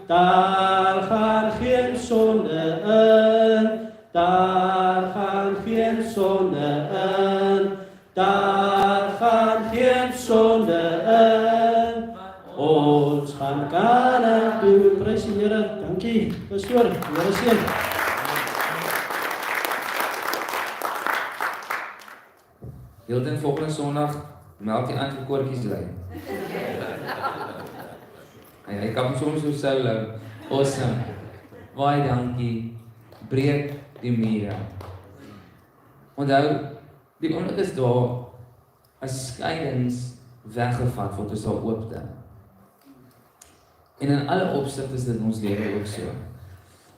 daar gaan geen sonde in, daar gaan geen sonde in, daar gaan geen sonde in, ons gaan Kanaan toe, prys die Here, dankie, pastoor, Here seën. Heeltyd volgende Sondag melk die aand koortjies lei. Hy kan soms so solo. Awesome. Baie dankie. Breek die mure. Onthou, die oomblik is daar as skeidings weggevat word, is daar oopte. En in alle opsigte is dit ons lewe ook so.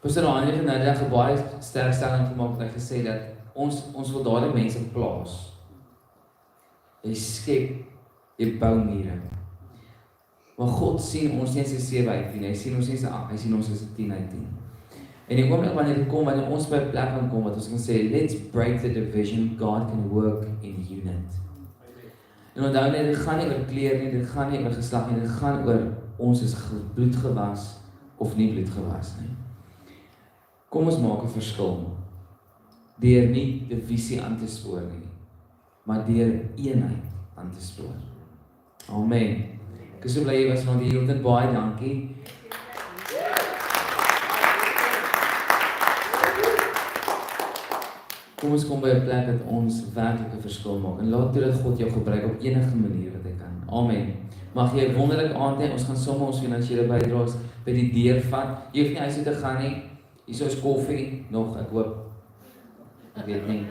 Pastor Aand het nou net 'n baie sterk stelling gemaak en hy gesê dat ons wil daardie mense plaas. Jy skep, jy bou mure. Maar God sien ons nie as 'n 7 uit 10, hy sien ons nie as 'n 8, hy sien ons as 'n 10 uit 10. En die oomblik wanneer dit kom, wanneer ons by 'n plek kan kom wat ons kan sê, let's break the division, God can work in unit. En onthou net, dit gaan nie oor kleur nie, dit gaan nie oor geslag nie, dit gaan oor ons is bloed gewas of nie bloed gewas nie. Kom ons maak 'n verskil. Deur nie divisie aan te spoor nie, maar deur eenheid aan te spoor. Amen. Ek is so bly jy was van die hele tyd, baie dankie. Kom ons kom by 'n plek dat ons werklik 'n verskil maak en laat toe dat God jou gebruik op enige manier wat hy kan. Amen. Mag jy 'n wonderlike aand hê. Ons gaan sommer ons finansiële bydraes by die deur vat. Jy hoef nie huis toe te gaan nie. Hier is koffie nog, ek hoop. Ek weet nie.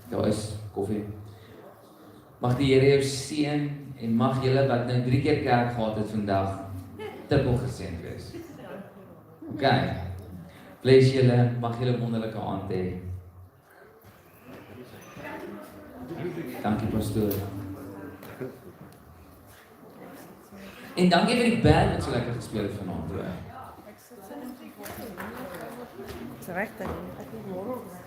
Daar is koffie. Mag die Here jou seën en mag julle wat nou 3 keer kerk gehad het vandag dubbel geseën wees. Okay. Bless julle, mag julle 'n wonderlike aand hê. Dankie pastoor. En dankie vir die band wat so lekker gespeel het vanaand. Dis regtig. Ek het môre